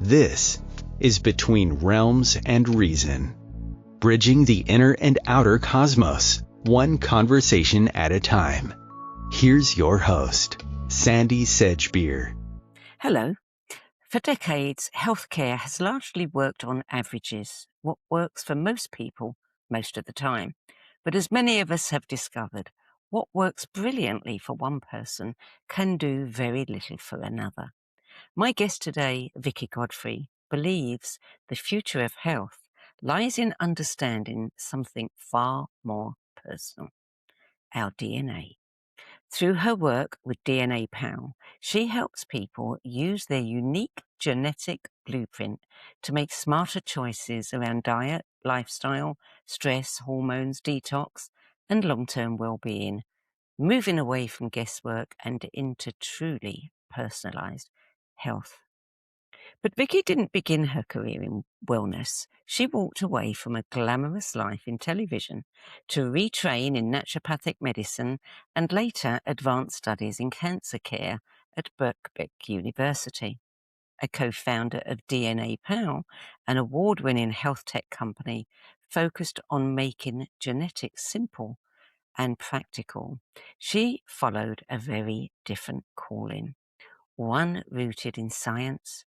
This is Between Realms and Reason, bridging the inner and outer cosmos, one conversation at a time. Here's your host, Sandie Sedgbeer. Hello. For decades, healthcare has largely worked on averages, what works for most people most of the time. But as many of us have discovered, what works brilliantly for one person can do very little for another. My guest today, Vicky Godfrey, believes the future of health lies in understanding something far more personal, our DNA. Through her work with DNA Pal, she helps people use their unique genetic blueprint to make smarter choices around diet, lifestyle, stress, hormones, detox, and long-term well-being, moving away from guesswork and into truly personalized health. But Vicky didn't begin her career in wellness. She walked away from a glamorous life in television to retrain in naturopathic medicine and later advance studies in cancer care at Birkbeck University. A co-founder of DNA Pal, an award-winning health tech company focused on making genetics simple and practical, she followed a very different calling, one rooted in science,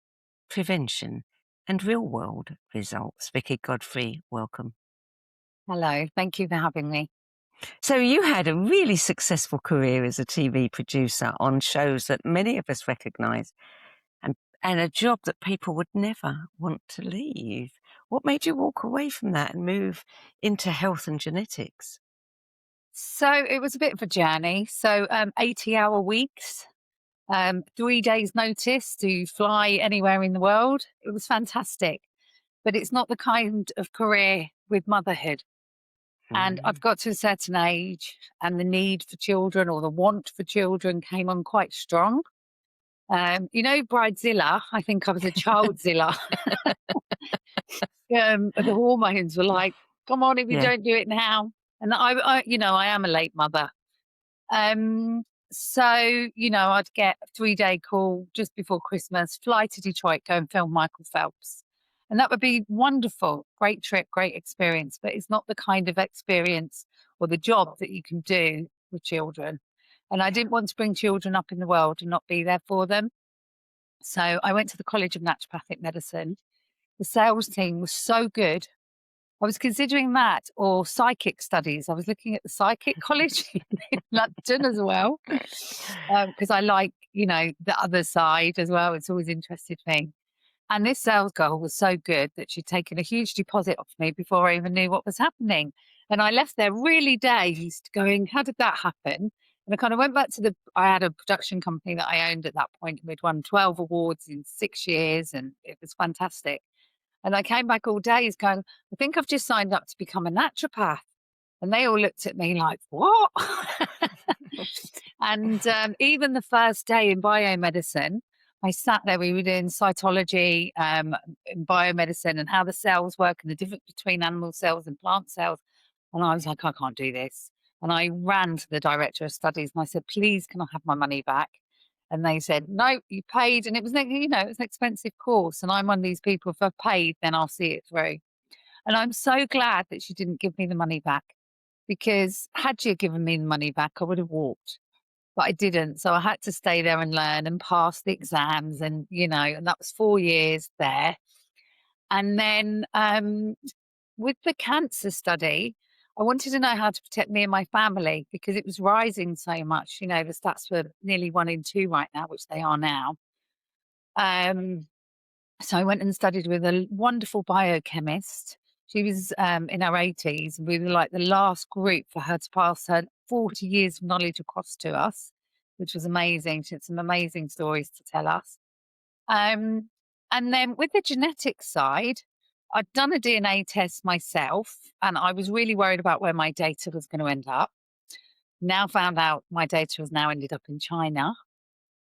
prevention, and real-world results. Vicky Godfrey, welcome. Hello, thank you for having me. So you had a really successful career as a TV producer on shows that many of us recognise, and a job that people would never want to leave. What made you walk away from that and move into health and genetics? So it was a bit of a journey. 80-hour weeks, 3 days notice to fly anywhere in the world. It was fantastic, but it's not the kind of career with motherhood. And I've got to a certain age and the need for children or the want for children came on quite strong. Bridezilla, I think I was a childzilla. The hormones were like, come on, if you don't do it now. And I am a late mother. I'd get a 3-day call just before Christmas, fly to Detroit, go and film Michael Phelps. And that would be wonderful. Great trip, great experience. But it's not the kind of experience or the job that you can do with children. And I didn't want to bring children up in the world and not be there for them. So I went to the College of Naturopathic Medicine. The sales team was so good. I was considering that or psychic studies. I was looking at the psychic college in London as well, because I like, the other side as well. It's always interested me. And this sales girl was so good that she'd taken a huge deposit off me before I even knew what was happening. And I left there really dazed going, how did that happen? And I kind of went back to I had a production company that I owned at that point. We'd won 12 awards in 6 years and it was fantastic. And I came back all days going, I think I've just signed up to become a naturopath. And they all looked at me like, what? And even the first day in biomedicine, I sat there, we were doing cytology in biomedicine and how the cells work and the difference between animal cells and plant cells. And I was like, I can't do this. And I ran to the director of studies and I said, please, can I have my money back? And they said, no, you paid. And it was, it was an expensive course. And I'm one of these people, if I've paid, then I'll see it through. And I'm so glad that she didn't give me the money back, because had she given me the money back, I would have walked. But I didn't. So I had to stay there and learn and pass the exams. And, and that was 4 years there. And then with the cancer study, I wanted to know how to protect me and my family because it was rising so much. The stats were nearly 1 in 2 right now, which they are now. So I went and studied with a wonderful biochemist. She was in her 80s. And we were like the last group for her to pass her 40 years of knowledge across to us, which was amazing. She had some amazing stories to tell us. And then with the genetic side, I'd done a DNA test myself and I was really worried about where my data was going to end up. Now found out my data has now ended up in China.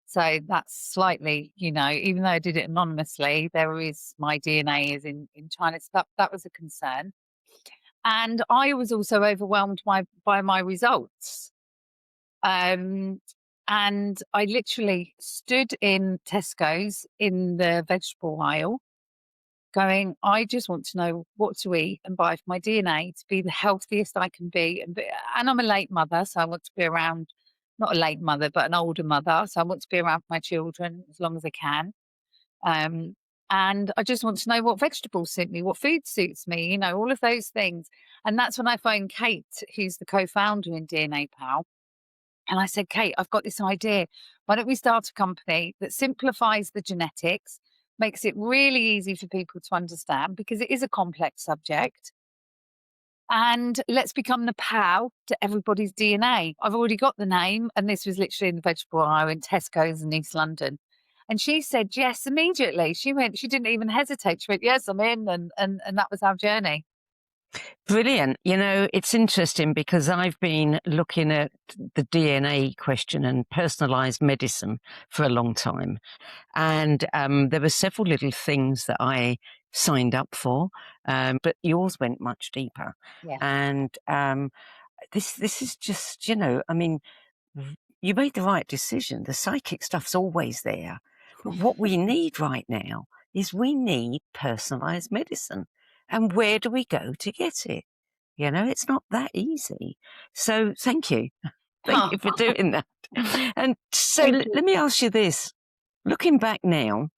So that's slightly, even though I did it anonymously, my DNA is in China. So that was a concern. And I was also overwhelmed by my results. And I literally stood in Tesco's in the vegetable aisle going, I just want to know what to eat and buy for my DNA to be the healthiest I can be. And I'm a late mother, so I want to be around, not a late mother, but an older mother. So I want to be around my children as long as I can. Um, and I just want to know what vegetables suit me, what food suits me, you know, all of those things. And that's when I phoned Kate, who's the co-founder in DNA Pal. And I said, Kate, I've got this idea. Why don't we start a company that simplifies the genetics, makes it really easy for people to understand because it is a complex subject. And let's become the PAL to everybody's DNA. I've already got the name, and this was literally in the vegetable aisle in Tesco's in East London. And she said yes immediately. She didn't even hesitate. She went, yes, I'm in. And that was our journey. Brilliant. You know, it's interesting because I've been looking at the DNA question and personalized medicine for a long time. And there were several little things that I signed up for, but yours went much deeper. Yeah. And this is just, you know, I mean, you made the right decision. The psychic stuff's always there. But what we need right now is we need personalized medicine. And where do we go to get it? You know, it's not that easy. So thank you. Thank you for doing that. And so let me ask you this. Looking back now,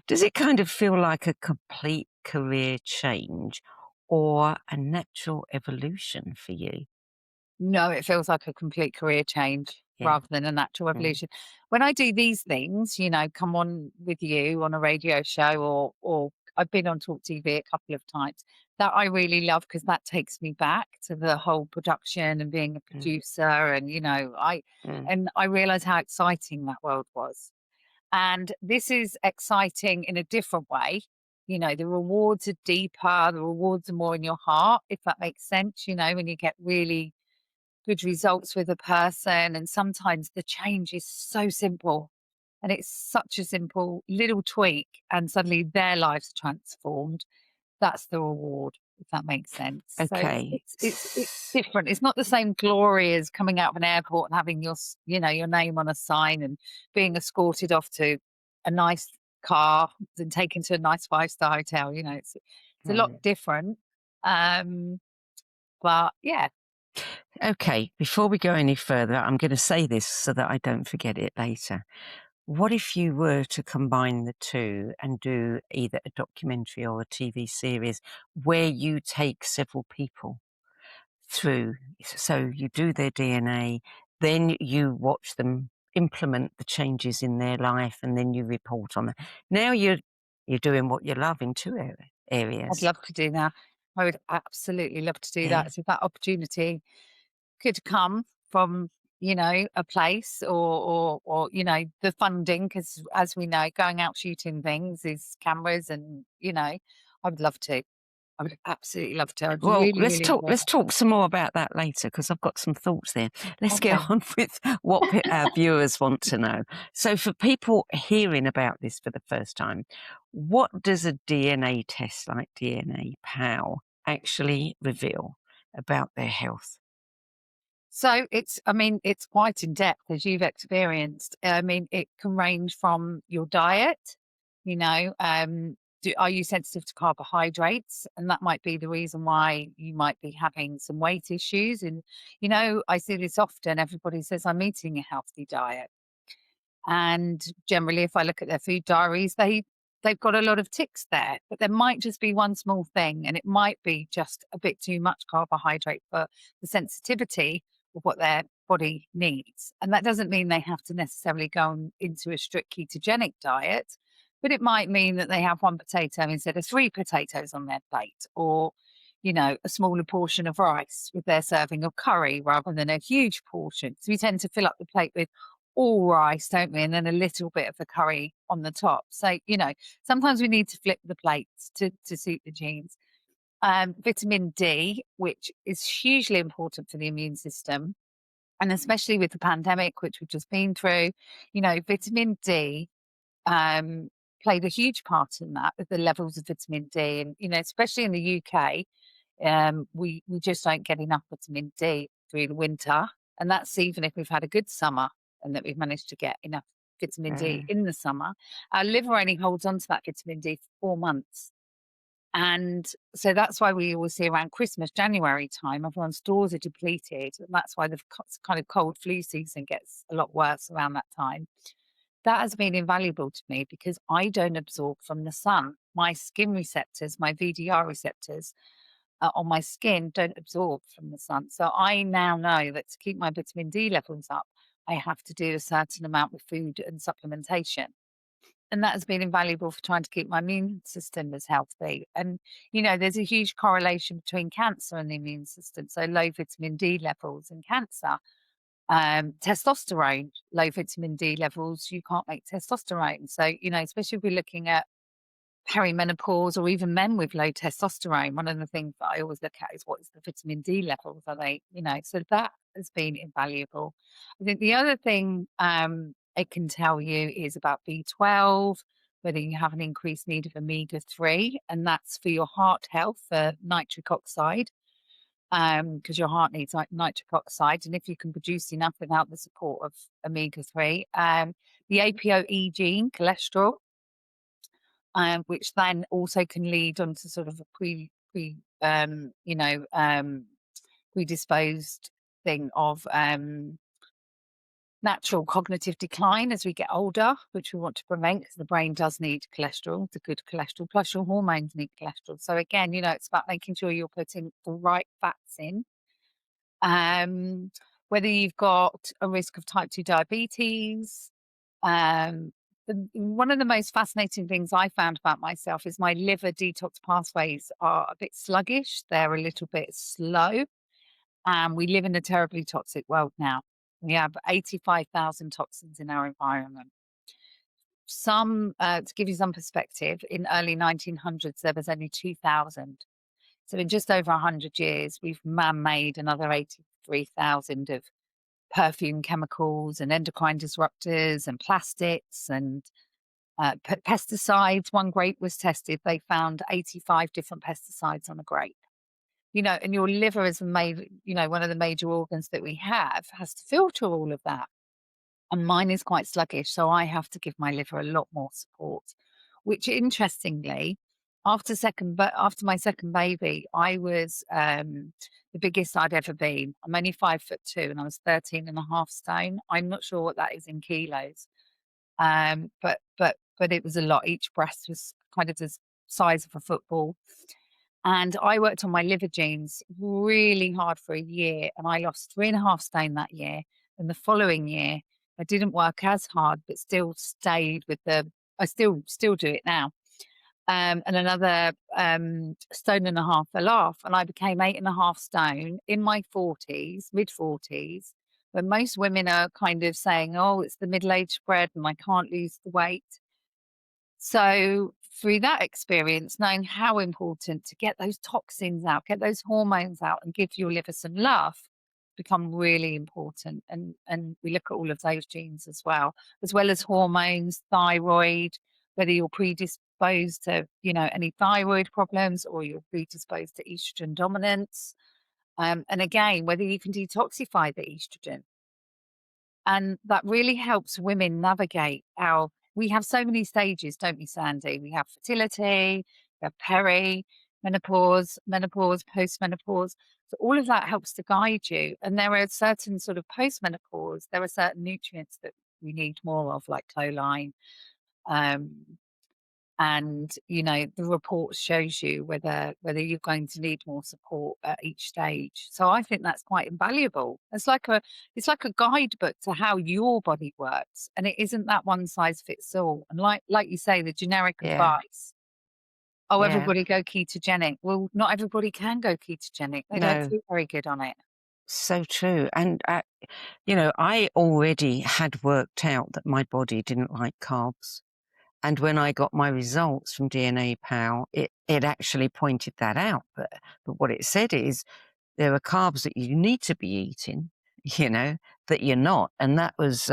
does it kind of feel like a complete career change or a natural evolution for you? No, it feels like a complete career change rather than a natural evolution. When I do these things, you know, come on with you on a radio show or I've been on Talk TV a couple of times, that I really love because that takes me back to the whole production and being a producer and, you know, and I realize how exciting that world was. And this is exciting in a different way. You know, the rewards are deeper, the rewards are more in your heart, if that makes sense, you know, when you get really good results with a person. And sometimes the change is so simple and it's such a simple little tweak, and suddenly their lives are transformed. That's the reward, if that makes sense. Okay. So it's different. It's not the same glory as coming out of an airport and having your, you know, your name on a sign and being escorted off to a nice car and taken to a nice 5-star hotel. You know, it's a lot different. But yeah. Okay, before we go any further, I'm going to say this so that I don't forget it later. What if you were to combine the two and do either a documentary or a TV series where you take several people through? So you do their DNA, then you watch them implement the changes in their life, and then you report on it. Now you're doing what you love in two areas. I'd love to do that. I would absolutely love to do that. So if that opportunity could come from, you know, a place or you know, the funding, because as we know, going out shooting things is cameras and, you know, I would love to. I would absolutely love to. Well, let's talk some more about that later because I've got some thoughts there. Let's get on with what our viewers want to know. So for people hearing about this for the first time, what does a DNA test like DNA Pal actually reveal about their health? So it's quite in depth as you've experienced. I mean, it can range from your diet, you know, are you sensitive to carbohydrates? And that might be the reason why you might be having some weight issues. And, you know, I see this often. Everybody says, I'm eating a healthy diet. And generally, if I look at their food diaries, they've got a lot of ticks there, but there might just be one small thing, and it might be just a bit too much carbohydrate for the sensitivity of what their body needs. And that doesn't mean they have to necessarily go into a strict ketogenic diet, but it might mean that they have one potato instead of 3 potatoes on their plate, or, you know, a smaller portion of rice with their serving of curry rather than a huge portion. So we tend to fill up the plate with all rice, don't we? And then a little bit of the curry on the top. So, you know, sometimes we need to flip the plates to suit the genes. Vitamin D, which is hugely important for the immune system, and especially with the pandemic, which we've just been through, you know, vitamin D played a huge part in that with the levels of vitamin D. And, you know, especially in the UK, we just don't get enough vitamin D through the winter. And that's even if we've had a good summer. and that we've managed to get enough vitamin D in the summer, our liver only holds on to that vitamin D for 4 months. And so that's why we always see around Christmas, January time, everyone's stores are depleted. And that's why the kind of cold flu season gets a lot worse around that time. That has been invaluable to me because I don't absorb from the sun. My skin receptors, my VDR receptors on my skin don't absorb from the sun. So I now know that to keep my vitamin D levels up, I have to do a certain amount with food and supplementation. And that has been invaluable for trying to keep my immune system as healthy. And, you know, there's a huge correlation between cancer and the immune system. So low vitamin D levels and cancer. Testosterone, low vitamin D levels, you can't make testosterone. So, you know, especially if we're looking at perimenopause or even men with low testosterone, one of the things that I always look at is what is the vitamin D levels? Are they, you know, so that has been invaluable. I think the other thing it can tell you is about B12, whether you have an increased need of omega-3, and that's for your heart health, for nitric oxide, because your heart needs nitric oxide, and if you can produce enough without the support of omega-3, the ApoE gene, cholesterol, which then also can lead on to sort of a predisposed thing of natural cognitive decline as we get older, which we want to prevent because the brain does need cholesterol, the good cholesterol, plus your hormones need cholesterol. So again, you know, it's about making sure you're putting the right fats in. Whether you've got a risk of type 2 diabetes, one of the most fascinating things I found about myself is my liver detox pathways are a bit sluggish. They're a little bit slow. We live in a terribly toxic world now. We have 85,000 toxins in our environment. To give you some perspective, in early 1900s, there was only 2,000. So in just over 100 years, we've man-made another 83,000 of perfume chemicals and endocrine disruptors and plastics and pesticides. One grape was tested. They found 85 different pesticides on a grape. You know, and your liver is one of the major organs that we have, has to filter all of that. And mine is quite sluggish, so I have to give my liver a lot more support, which interestingly, after my second baby, I was the biggest I'd ever been. I'm only 5'2" and I was 13.5 stone. I'm not sure what that is in kilos. But it was a lot. Each breast was kind of the size of a football. And I worked on my liver genes really hard for a year, and I lost 3.5 stone that year. And the following year, I didn't work as hard, but still stayed with I still do it now. And another 1.5 stone fell off, and I became 8.5 stone in my 40s, mid-40s, when most women are kind of saying, oh, it's the middle-aged spread and I can't lose the weight. So through that experience, knowing how important to get those toxins out, get those hormones out and give your liver some love become really important. And we look at all of those genes as well as hormones, thyroid, whether you're predisposed to, you know, any thyroid problems or you're predisposed to estrogen dominance. And again, whether you can detoxify the estrogen. And that really helps women navigate we have so many stages, don't we, Sandie? We have fertility, we have menopause, postmenopause. So all of that helps to guide you. And there are certain sort of postmenopause, there are certain nutrients that we need more of, like choline. And, you know, the report shows you whether you're going to need more support at each stage. So I think that's quite invaluable. It's like a guidebook to how your body works. And it isn't that one size fits all. And like you say, the generic advice, everybody go ketogenic. Well, not everybody can go ketogenic. They don't feel very good on it. So true. And, you know, I already had worked out that my body didn't like carbs. And when I got my results from DNA Pal, it actually pointed that out. But what it said is there are carbs that you need to be eating, you know, that you're not. And that was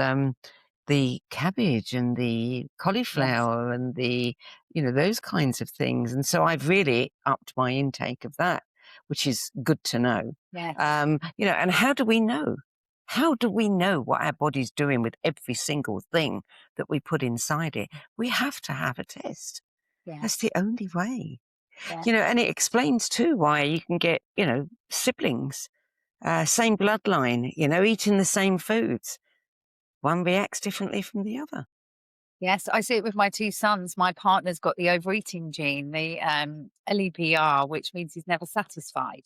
the cabbage and the cauliflower and the, you know, those kinds of things. And so I've really upped my intake of that, which is good to know. Yes. You know, and how do we know? how do we know what our body's doing with every single thing that we put inside it? We have to have a test. Yeah. That's the only way. Yeah. And it explains too why you can get, siblings, same bloodline, eating the same foods. One reacts differently from the other. Yes, I see it with my 2 sons. My partner's got the overeating gene, the LEPR, which means he's never satisfied.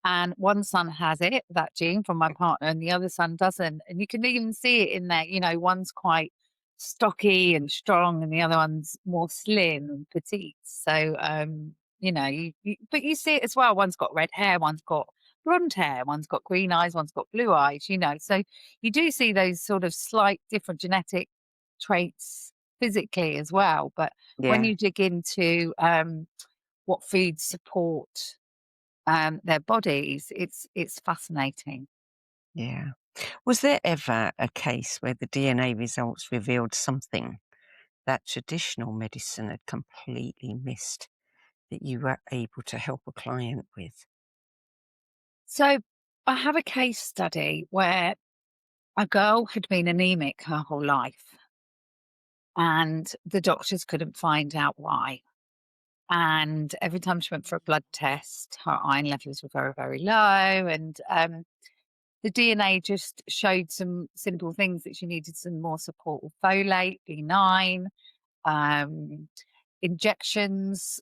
And one son has it, that gene from my partner, and the other son doesn't. And you can even see it in there. One's quite stocky and strong, and the other one's more slim and petite. So, but you see it as well. One's got red hair, one's got blonde hair, one's got green eyes, one's got blue eyes. So you do see those sort of slight different genetic traits physically as well. But when Yeah. you dig into what foods support their bodies, it's fascinating. Yeah. Was there ever a case where the DNA results revealed something that traditional medicine had completely missed that you were able to help a client with? So I have a case study where a girl had been anemic her whole life, and the doctors couldn't find out why. And every time she went for a blood test, her iron levels were very, very low. And the DNA just showed some simple things that she needed some more support with folate, B9, um, injections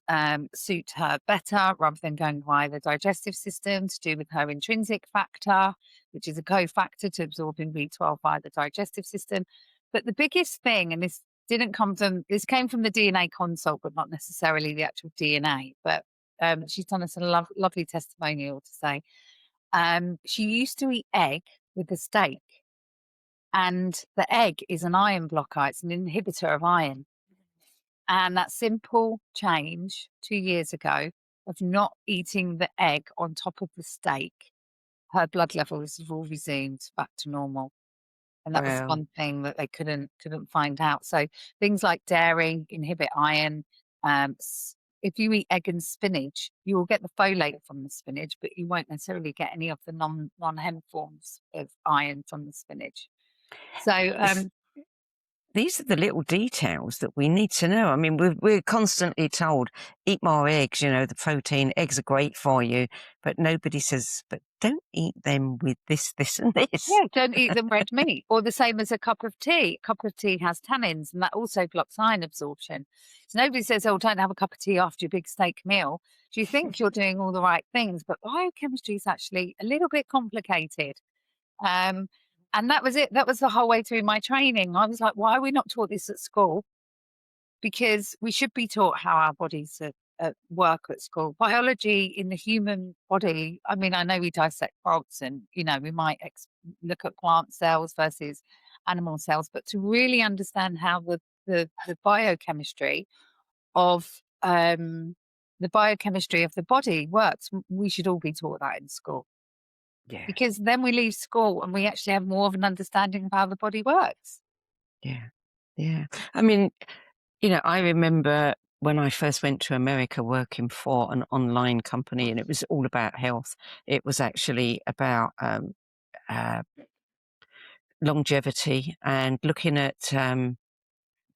suit her better rather than going via the digestive system, to do with her intrinsic factor, which is a cofactor to absorbing B12 via the digestive system. But the biggest thing, and this came from the DNA consult, but not necessarily the actual DNA. But she's done us a lovely testimonial to say she used to eat egg with a steak, and the egg is an iron blocker. It's an inhibitor of iron. And that simple change 2 years ago of not eating the egg on top of the steak, her blood levels have all resumed back to normal. And that was Well, one thing that they couldn't find out. So things like dairy inhibit iron. If you eat egg and spinach, you will get the folate from the spinach, but you won't necessarily get any of the non-heme forms of iron from the spinach. So these are the little details that we need to know. I mean, we're constantly told, eat more eggs, the protein, eggs are great for you, but nobody says, but don't eat them with this, and this. yeah, don't eat the red meat. Or the same as a cup of tea. A cup of tea has tannins, and that also blocks iron absorption. So nobody says, oh, don't have a cup of tea after your big steak meal. Do you think you're doing all the right things? But biochemistry is actually a little bit complicated. And that was it. That was the whole way through my training. I was like, why are we not taught this at school? Because we should be taught how our bodies work at school. Biology in the human body, I mean, I know we dissect frogs and, we might look at plant cells versus animal cells, but to really understand how the biochemistry of the body works, we should all be taught that in school. Yeah. Because then we leave school and we actually have more of an understanding of how the body works. Yeah. Yeah. I mean, I remember when I first went to America working for an online company, and it was all about health. It was actually about longevity and looking at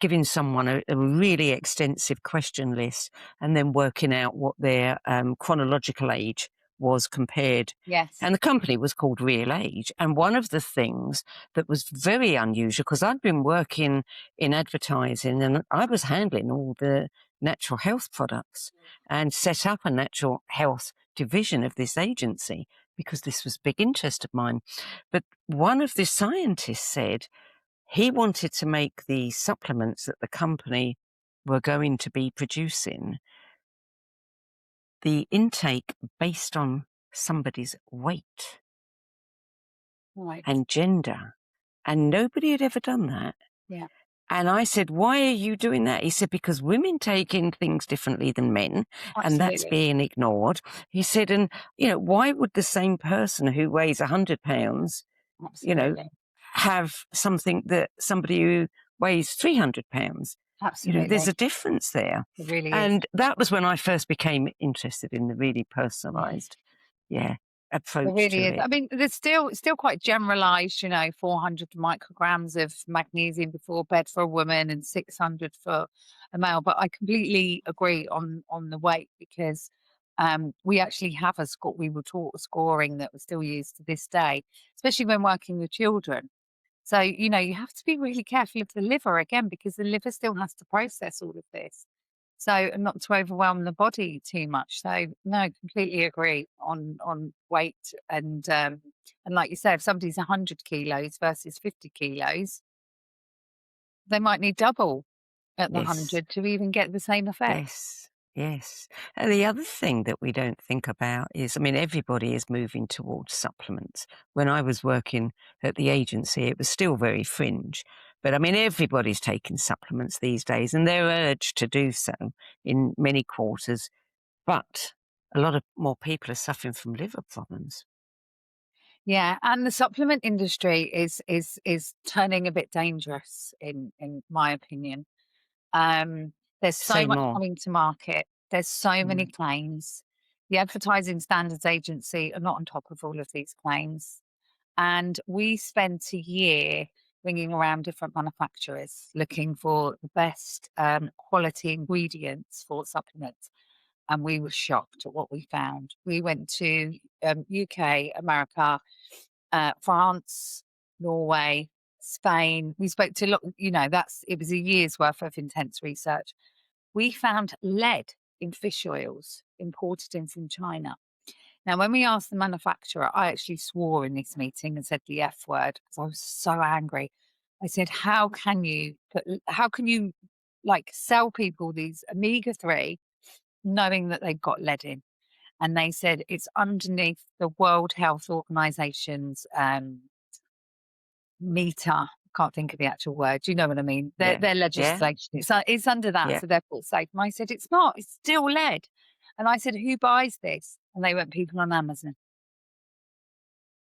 giving someone a really extensive question list and then working out what their chronological age was compared. Yes. And the company was called Real Age. And one of the things that was very unusual, because I'd been working in advertising and I was handling all the natural health products and set up a natural health division of this agency because this was a big interest of mine. But one of the scientists said he wanted to make the supplements that the company were going to be producing the intake based on somebody's weight and gender. And nobody had ever done that. Yeah. And I said, why are you doing that? He said, because women take in things differently than men, and that's being ignored. He said, and, why would the same person who weighs 100 pounds, have something that somebody who weighs 300 pounds? Absolutely. There's a difference there. It really is. And that was when I first became interested in the really personalized. Yeah. approach really to is. it. I mean, there's still quite generalized, 400 micrograms of magnesium before bed for a woman and 600 for a male. But I completely agree on the weight, because we actually have we were taught a scoring that was still used to this day, especially when working with children. So, you have to be really careful of the liver again, because the liver still has to process all of this. So, and not to overwhelm the body too much. So, no, completely agree on weight. And like you said, if somebody's 100 kilos versus 50 kilos, they might need double at the Yes. 100 to even get the same effect. Yes. Yes. And the other thing that we don't think about is, I mean, everybody is moving towards supplements. When I was working at the agency, it was still very fringe. But I mean, everybody's taking supplements these days, and they're urged to do so in many quarters. But a lot of more people are suffering from liver problems. Yeah, and the supplement industry is turning a bit dangerous in my opinion. There's so Say much more. coming to market. There's so many claims. The Advertising Standards Agency are not on top of all of these claims. And we spent a year ringing around different manufacturers looking for the best quality ingredients for supplements. And we were shocked at what we found. We went to UK, America, France, Norway, Spain. We spoke to it was a year's worth of intense research. We found lead in fish oils imported in from China. Now, when we asked the manufacturer, I actually swore in this meeting and said the F word because I was so angry. I said, how can you sell people these omega-3 knowing that they've got lead in? And they said it's underneath the World Health Organization's meter. Can't think of the actual word. Do you know what I mean? Their legislation. Yeah. It's under that, so therefore it's safe. And I said, it's not. It's still lead. And I said, who buys this? And they went, people on Amazon.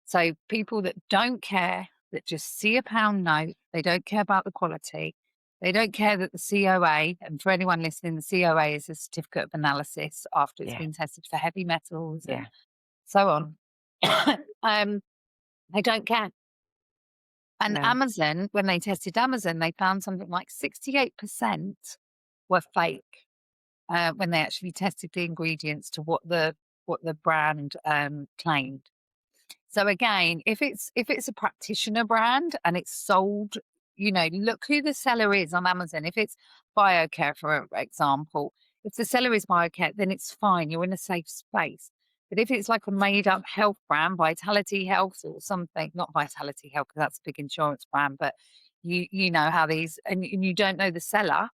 So people that don't care, that just see a pound note, they don't care about the quality. They don't care that the COA, and for anyone listening, the COA is a certificate of analysis after it's been tested for heavy metals and so on. They don't care. And Amazon, when they tested Amazon, they found something like 68% were fake when they actually tested the ingredients to what the brand claimed. So again, if it's a practitioner brand and it's sold, look who the seller is on Amazon. If it's BioCare, for example, if the seller is BioCare, then it's fine. You're in a safe space. But if it's like a made-up health brand, Vitality Health or something, not Vitality Health, because that's a big insurance brand, but you know how these, and you don't know the seller,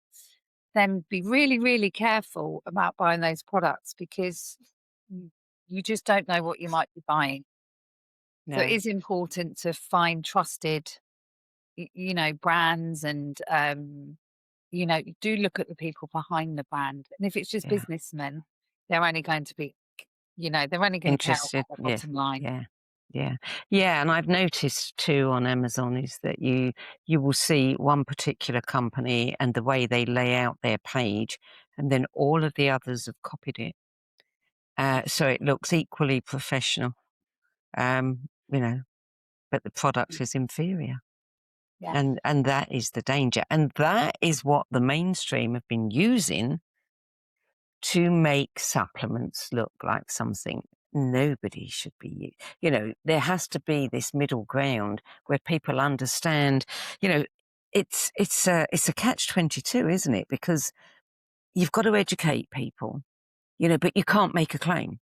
then be really, really careful about buying those products, because you just don't know what you might be buying. No. So it is important to find trusted, brands, and, do look at the people behind the brand. And if it's just businessmen, they're only going to be, they're only going to care about the bottom line. Yeah. And I've noticed too on Amazon is that you will see one particular company and the way they lay out their page, and then all of the others have copied it. So it looks equally professional, but the product is inferior. Yeah. And that is the danger. And that is what the mainstream have been using to make supplements look like something nobody should be. There has to be this middle ground where people understand, it's a catch-22, isn't it? Because you've got to educate people, but you can't make a claim.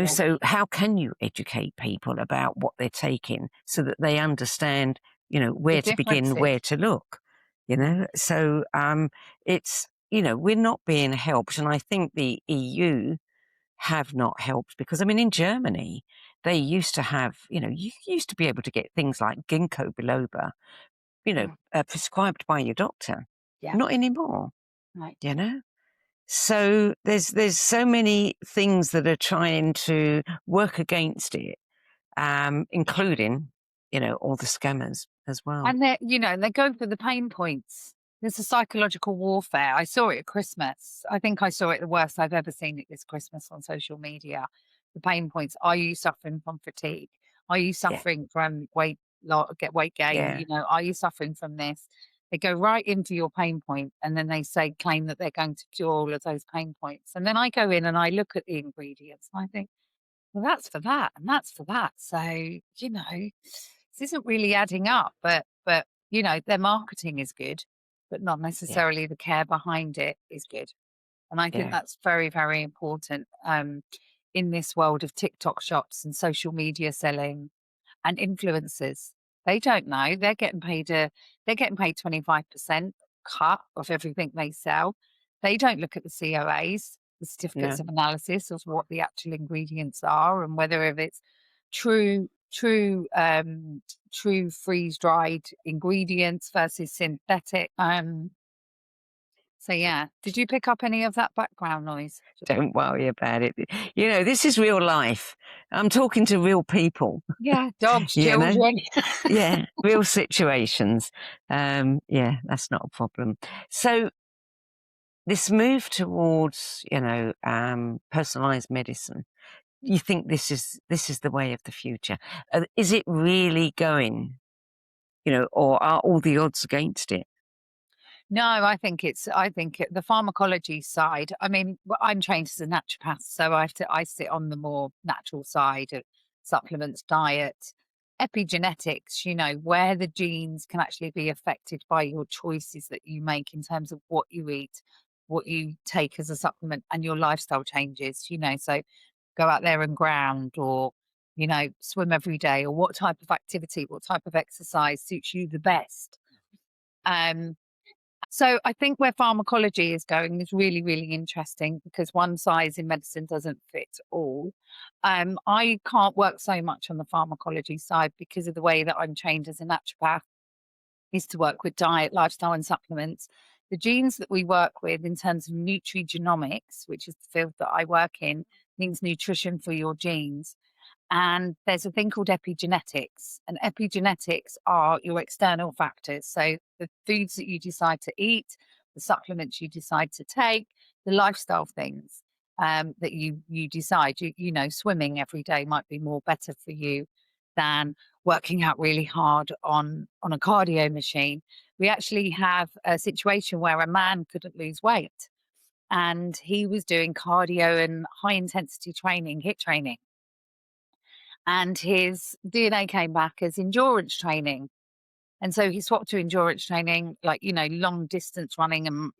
So how can you educate people about what they're taking so that they understand, where to begin, where to look, So it's, we're not being helped. And I think the EU have not helped because, in Germany, they used to have, you used to be able to get things like ginkgo biloba, prescribed by your doctor. Yeah. Not anymore. Right. So there's so many things that are trying to work against it, including, all the scammers as well. And they go for the pain points. There's a psychological warfare. I saw it at Christmas. I think I saw it the worst I've ever seen it this Christmas on social media. the pain points. Are you suffering from fatigue? Are you suffering from weight gain? Yeah. Are you suffering from this? They go right into your pain point, and then they claim that they're going to cure all of those pain points. And then I go in and I look at the ingredients and I think, well, that's for that and that's for that. So, this isn't really adding up, but their marketing is good, but not necessarily the care behind it is good. And I think that's very, very important in this world of TikTok shops and social media selling and influencers. They don't know. They're getting paid 25% cut of everything they sell. They don't look at the COAs, the certificates of analysis of what the actual ingredients are and whether if it's true freeze-dried ingredients versus synthetic. So yeah, did you pick up any of that background noise? Don't worry about it. This is real life. I'm talking to real people. Yeah, dogs, children. Yeah, real situations. That's not a problem. So this move towards, personalized medicine, you think this is the way of the future? Is it really going, or are all the odds against it? No, I think the pharmacology side. I mean, I'm trained as a naturopath, so I sit on the more natural side of supplements, diet, epigenetics, where the genes can actually be affected by your choices that you make in terms of what you eat, what you take as a supplement, and your lifestyle changes, so go out there and ground, or, swim every day, or what type of activity, what type of exercise suits you the best. So I think where pharmacology is going is really, really interesting, because one size in medicine doesn't fit all. I can't work so much on the pharmacology side because of the way that I'm trained as a naturopath is to work with diet, lifestyle and supplements. The genes that we work with in terms of nutrigenomics, which is the field that I work in, means nutrition for your genes. And there's a thing called epigenetics, and epigenetics are your external factors. So the foods that you decide to eat, the supplements you decide to take, the lifestyle things that you decide. Swimming every day might be more better for you than working out really hard on a cardio machine. We actually have a situation where a man couldn't lose weight, and he was doing cardio and high intensity training, HIIT training. And his DNA came back as endurance training. And so he swapped to endurance training, like, long distance running and,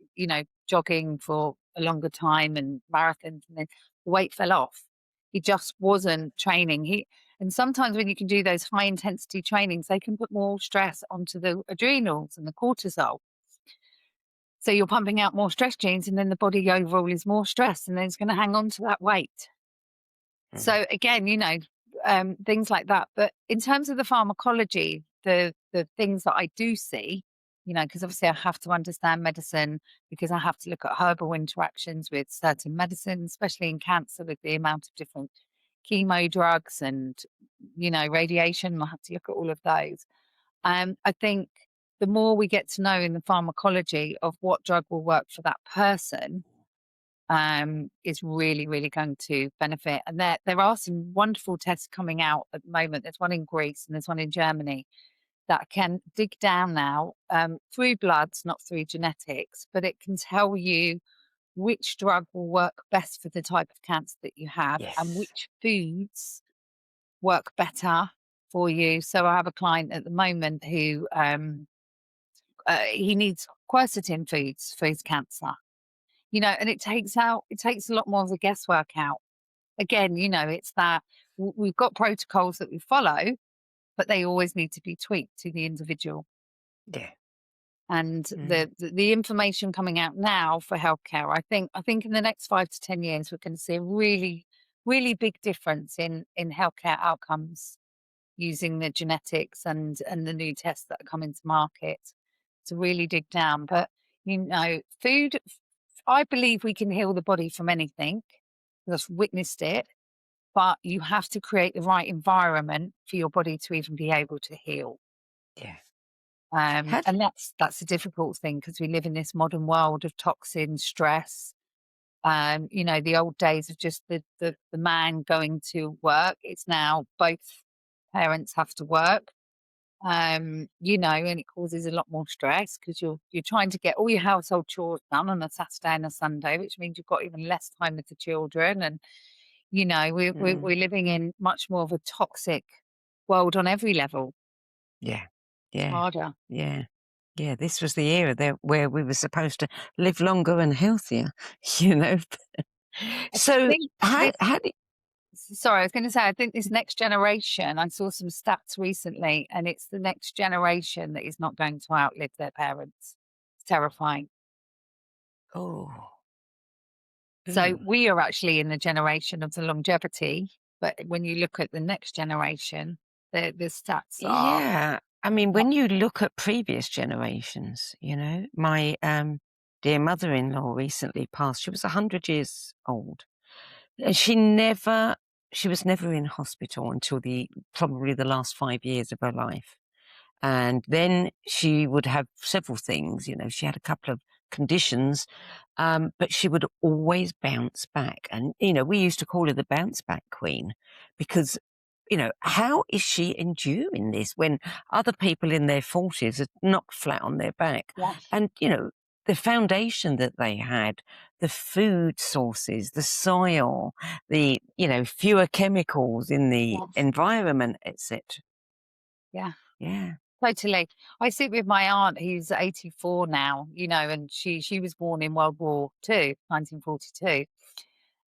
jogging for a longer time and marathons, and then the weight fell off. He just wasn't training. And sometimes when you can do those high intensity trainings, they can put more stress onto the adrenals and the cortisol. So you're pumping out more stress genes, and then the body overall is more stressed, and then it's going to hang on to that weight. So again, things like that. But in terms of the pharmacology, the things that I do see, because obviously I have to understand medicine, because I have to look at herbal interactions with certain medicines, especially in cancer, with the amount of different chemo drugs and, radiation. I have to look at all of those. I think the more we get to know in the pharmacology of what drug will work for that person, is really, really going to benefit. And there are some wonderful tests coming out at the moment. There's one in Greece and there's one in Germany that can dig down now through bloods, not through genetics, but it can tell you which drug will work best for the type of cancer that you have, and which foods work better for you. So I have a client at the moment who he needs quercetin foods for his cancer. And it takes a lot more of the guesswork out. Again, it's that we've got protocols that we follow, but they always need to be tweaked to the individual. Yeah. And the information coming out now for healthcare, I think in the next 5 to 10 years, we're going to see a really, really big difference in healthcare outcomes using the genetics and the new tests that are coming to market to really dig down. But, food, I believe we can heal the body from anything. I've witnessed it, but you have to create the right environment for your body to even be able to heal. Yeah. And that's a difficult thing, because we live in this modern world of toxins, stress, You know, the old days of just the man going to work. It's now both parents have to work. You know, and it causes a lot more stress because you're trying to get all your household chores done on a Saturday and a Sunday, which means you've got even less time with the children. And you know, we're living in much more of a toxic world on every level. Yeah, It's yeah, harder. yeah, yeah. This was the era there where we were supposed to live longer and healthier, you know. I So think how this. do Sorry, I was going to say, I think this next generation, I saw some stats recently, and it's the next generation that is not going to outlive their parents. It's terrifying. oh, So ooh. we are actually in the generation of the longevity, but when you look at the next generation, the stats are Yeah. I mean, when you look at previous generations, you know, my dear mother-in-law recently passed. She was 100 years old. And she was never in hospital until probably the last 5 years of her life. And then she would have several things, you know, she had a couple of conditions, but she would always bounce back. And, you know, we used to call her the bounce back queen because, you know, how is she enduring this when other people in their 40s are knocked flat on their back? yes, And, you know, the foundation that they had, the food sources, the soil, the, you know, fewer chemicals in the yes, environment, etc. yeah. Yeah. Totally. I sit with my aunt who's 84 now, you know, and she was born in World War II, 1942.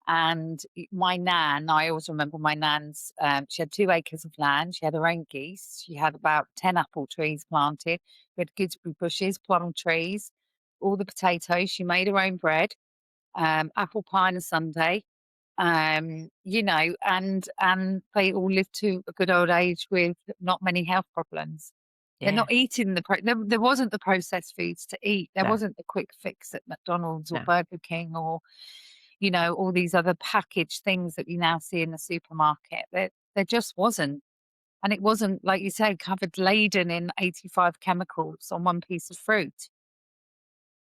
And my nan, I always remember my nan's, she had 2 acres of land. She had her own geese. She had about 10 apple trees planted. We had gooseberry bushes, plum trees, all the potatoes. She made her own bread, apple pie on a Sunday. You know, and they all lived to a good old age with not many health problems. They're Yeah. not eating there wasn't the processed foods to eat. There No, wasn't the quick fix at McDonald's or no. Burger King or, you know, all these other packaged things that we now see in the supermarket. There just wasn't. And it wasn't, like you said, covered laden in 85 chemicals on one piece of fruit.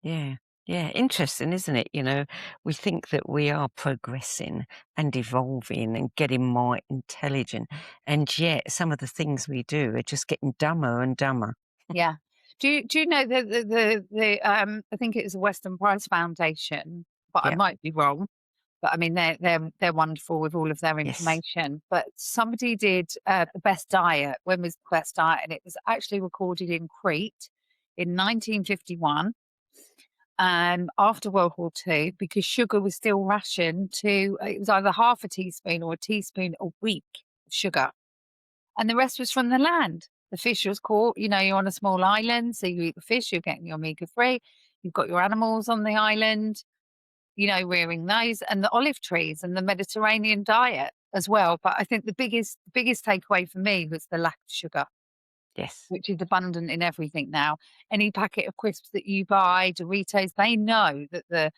Yeah. Yeah. Interesting, isn't it? You know, we think that we are progressing and evolving and getting more intelligent. And yet some of the things we do are just getting dumber and dumber. Yeah. Do you know I think it was the Western Prize Foundation, but I Yeah. might be wrong. But I mean, they're wonderful with all of their Yes. information. But somebody did the best diet. When was the best diet? And it was actually recorded in Crete in 1951, after World War II, because sugar was still rationed to. It was either half a teaspoon or a teaspoon a week of sugar, and the rest was from the land. The fish was caught. You know, you're on a small island, so you eat the fish. You're getting your omega-3. You've got your animals on the island, you know, rearing those, and the olive trees and the Mediterranean diet as well. But I think the biggest takeaway for me was the lack of sugar, Yes. which is abundant in everything now. Any packet of crisps that you buy, Doritos, they know that the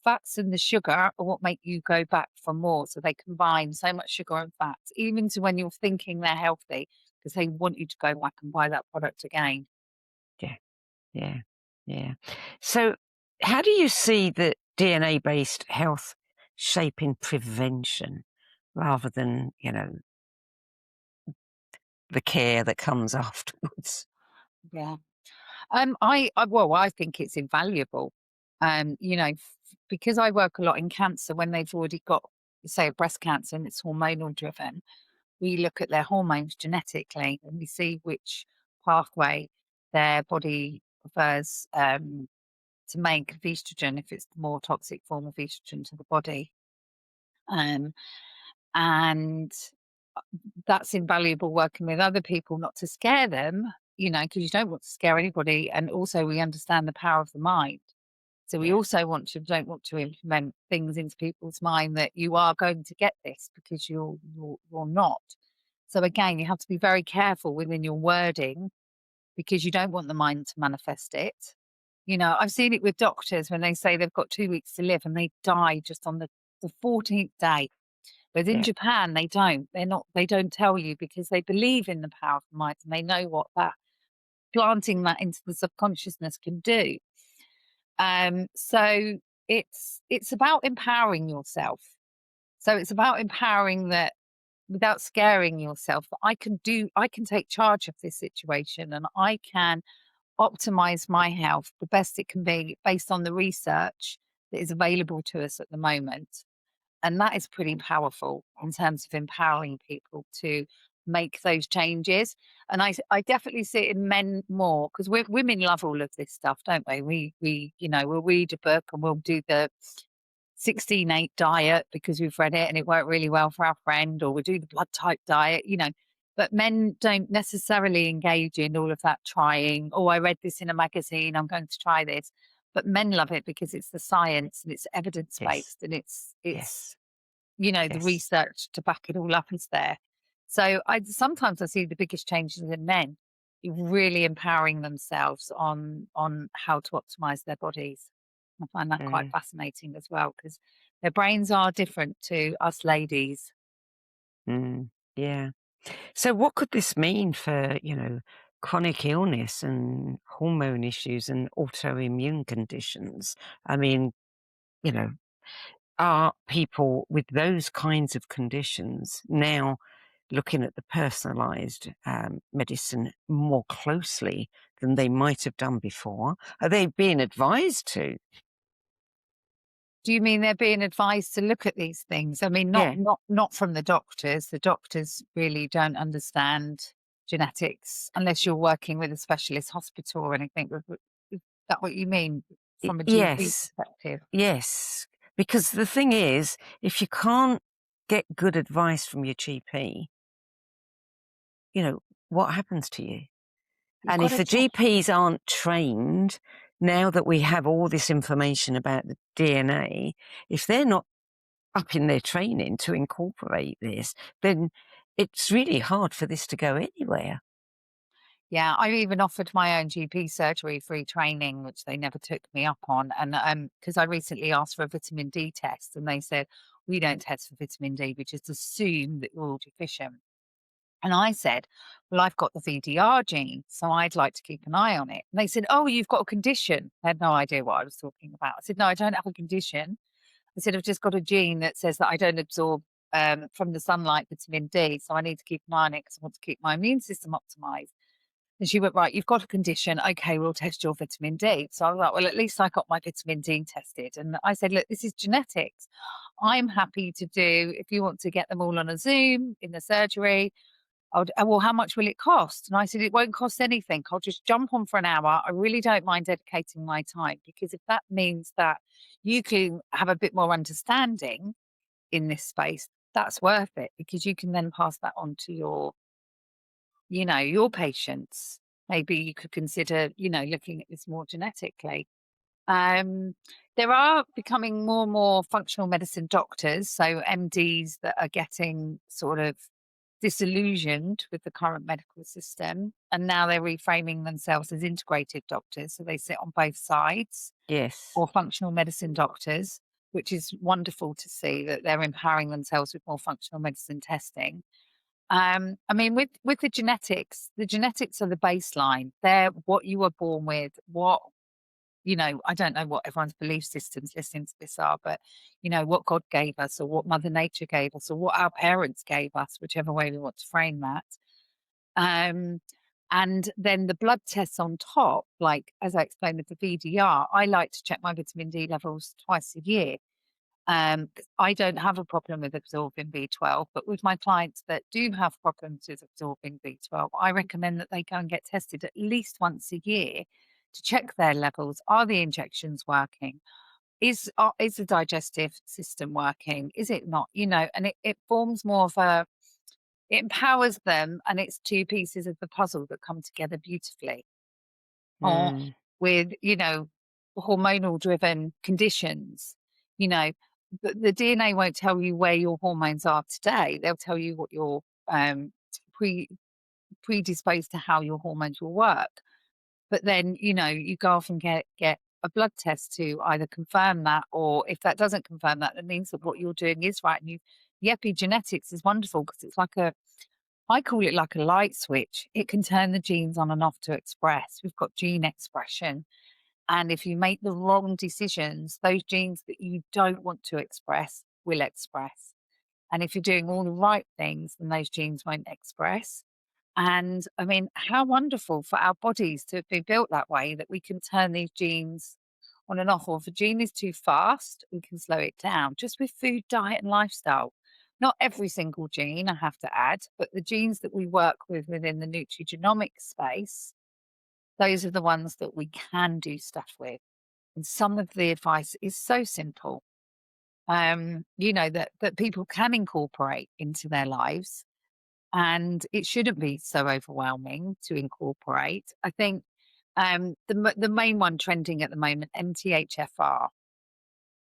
fats and the sugar are what make you go back for more. So they combine so much sugar and fats, even to when you're thinking they're healthy, because they want you to go back and buy that product again. Yeah. Yeah. Yeah. So how do you see the DNA-based health shaping prevention rather than, you know, the care that comes afterwards? Yeah. I think it's invaluable. You know, because I work a lot in cancer when they've already got, say, a breast cancer and it's hormonal driven, we look at their hormones genetically and we see which pathway their body prefers to make of estrogen if it's the more toxic form of estrogen to the body. Um, and that's invaluable working with other people not to scare them, you know, because you don't want to scare anybody. And also, we understand the power of the mind. So we Yeah. also don't want to implement things into people's mind that you are going to get this because you're not. So again, you have to be very careful within your wording because you don't want the mind to manifest it. You know, I've seen it with doctors when they say they've got 2 weeks to live and they die just on the 14th day. But in Yeah. Japan, they don't. They don't tell you because they believe in the power of the mind and they know what that planting that into the subconsciousness can do. So it's about empowering yourself. So it's about empowering that without scaring yourself, that I can take charge of this situation, and I can optimize my health the best it can be based on the research that is available to us at the moment. And that is pretty powerful in terms of empowering people to make those changes. And I definitely see it in men more, because women love all of this stuff, don't we? We'll read a book and we'll do the 16-8 diet because we've read it and it worked really well for our friend, or we'll do the blood type diet, but men don't necessarily engage in all of that trying. Oh, I read this in a magazine, I'm going to try this. But men love it because it's the science and it's evidence based, Yes. and it's Yes. the Yes. research to back it all up is there. So sometimes I see the biggest changes in men really empowering themselves on how to optimize their bodies. I find that quite fascinating as well, because their brains are different to us ladies. Yeah. So what could this mean for, chronic illness and hormone issues and autoimmune conditions? I mean, you know, are people with those kinds of conditions now looking at the personalized medicine more closely than they might have done before? Are they being advised to? Do you mean they're being advised to look at these things? I mean, Yeah. not from the doctors. The doctors really don't understand genetics unless you're working with a specialist hospital or anything. Is that what you mean from a GP Yes. perspective? Yes. Because the thing is, if you can't get good advice from your GP, what happens to you? You've And got if to the check. GPs aren't trained, now that we have all this information about the DNA, if they're not up in their training to incorporate this, then it's really hard for this to go anywhere. Yeah, I even offered my own GP surgery free training, which they never took me up on. And because I recently asked for a vitamin D test, and they said, we don't test for vitamin D, we just assume that you're all deficient. And I said, well, I've got the VDR gene, so I'd like to keep an eye on it. And they said, oh, you've got a condition. I had no idea what I was talking about. I said, no, I don't have a condition. I said, I've just got a gene that says that I don't absorb from the sunlight vitamin D, so I need to keep an eye on it because I want to keep my immune system optimized. And she went, right, you've got a condition. Okay, we'll test your vitamin D. So I was like, well, at least I got my vitamin D tested. And I said, look, this is genetics. I'm happy to do, if you want to get them all on a Zoom in the surgery, well, how much will it cost? And I said, it won't cost anything. I'll just jump on for an hour. I really don't mind dedicating my time, because if that means that you can have a bit more understanding in this space, that's worth it, because you can then pass that on to your patients. Maybe you could consider, looking at this more genetically. There are becoming more and more functional medicine doctors, so MDs, that are getting sort of disillusioned with the current medical system, and now they're reframing themselves as integrated doctors. So they sit on both sides, Yes. or functional medicine doctors, which is wonderful to see that they're empowering themselves with more functional medicine testing. I mean, with the genetics are the baseline. They're what you were born with, I don't know what everyone's belief systems listening to this are, but, what God gave us, or what Mother Nature gave us, or what our parents gave us, whichever way we want to frame that. And then the blood tests on top, like, as I explained with the VDR, I like to check my vitamin D levels twice a year. 'Cause I don't have a problem with absorbing B12, but with my clients that do have problems with absorbing B12, I recommend that they go and get tested at least once a year to check their levels. Are the injections working? Is the digestive system working? Is it not? And it forms more of it empowers them, and it's two pieces of the puzzle that come together beautifully. Or with, hormonal driven conditions, you know, the DNA won't tell you where your hormones are today. They'll tell you what you're predisposed to, how your hormones will work. But then, you go off and get a blood test to either confirm that, or if that doesn't confirm that, that means that what you're doing is right. And the epigenetics is wonderful, because it's like I call it like a light switch. It can turn the genes on and off to express. We've got gene expression. And if you make the wrong decisions, those genes that you don't want to express will express. And if you're doing all the right things, then those genes won't express. And I mean, how wonderful for our bodies to be built that way, that we can turn these genes on and off. Or if a gene is too fast, we can slow it down just with food, diet, and lifestyle. Not every single gene, I have to add, but the genes that we work with within the nutrigenomic space, those are the ones that we can do stuff with. And some of the advice is so simple, that people can incorporate into their lives. And it shouldn't be so overwhelming to incorporate. I think the main one trending at the moment, MTHFR,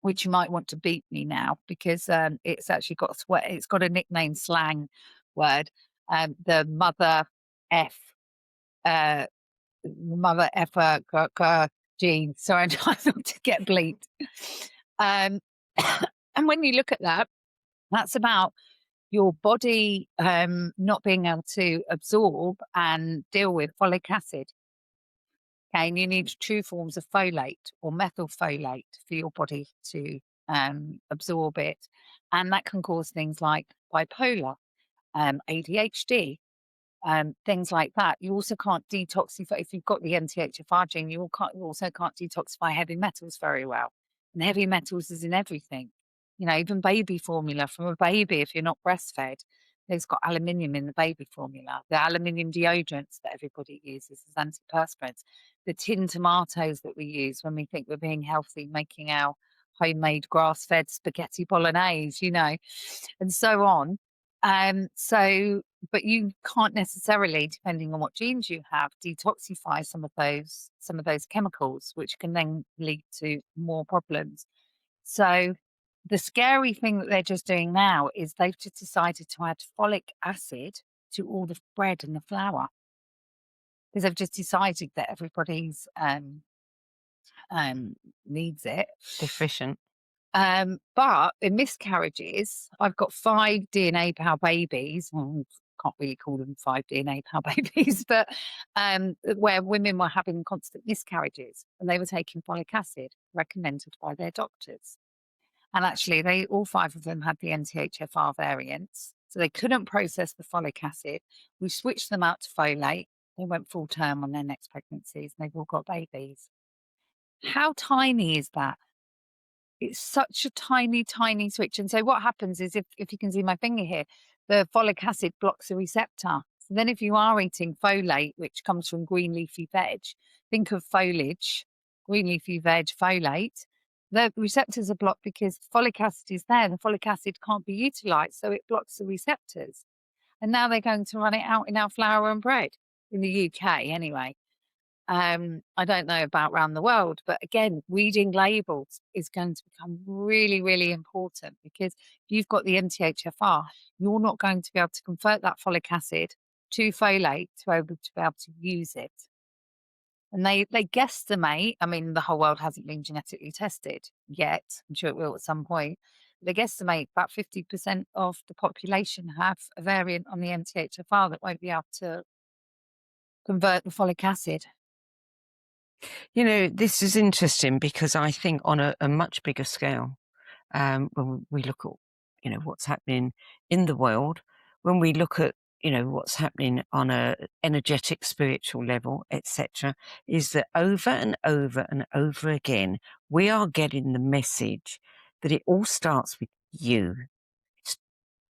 which you might want to beat me now because it's actually it's got a nickname slang word, the mother effer gene. So I'm trying not to get bleeped. And when you look at that, that's about your body not being able to absorb and deal with folic acid. Okay, and you need true forms of folate or methylfolate for your body to absorb it. And that can cause things like bipolar, ADHD, things like that. You also can't detoxify. If you've got the MTHFR gene, you also can't detoxify heavy metals very well. And heavy metals is in everything. Even baby formula from a baby, if you're not breastfed, there's got aluminium in the baby formula. The aluminium deodorants that everybody uses as antiperspirants. The tin tomatoes that we use when we think we're being healthy, making our homemade grass-fed spaghetti bolognese, and so on. But you can't necessarily, depending on what genes you have, detoxify some of those chemicals, which can then lead to more problems. So the scary thing that they're just doing now is they've just decided to add folic acid to all the bread and the flour, because they've just decided that everybody's needs it. Deficient. But in miscarriages, I've got 5 DNA power babies. Well, can't really call them 5 DNA power babies, but where women were having constant miscarriages and they were taking folic acid recommended by their doctors. And actually, all 5 of them had the MTHFR variants, so they couldn't process the folic acid. We switched them out to folate. They went full term on their next pregnancies, and they've all got babies. How tiny is that? It's such a tiny, tiny switch. And so what happens is, if you can see my finger here, the folic acid blocks the receptor. So then if you are eating folate, which comes from green leafy veg, think of foliage, green leafy veg, folate. The receptors are blocked because folic acid is there. The folic acid can't be utilized, so it blocks the receptors. And now they're going to run it out in our flour and bread, in the UK anyway. I don't know about around the world, but again, reading labels is going to become really, really important, because if you've got the MTHFR, you're not going to be able to convert that folic acid to folate to be able to use it. And they guesstimate, I mean, the whole world hasn't been genetically tested yet. I'm sure it will at some point. They guesstimate about 50% of the population have a variant on the MTHFR that won't be able to convert the folic acid. This is interesting because I think on a much bigger scale, when we look at, what's happening in the world, when we look at, what's happening on a energetic, spiritual level, etc., is that over and over and over again, we are getting the message that it all starts with you.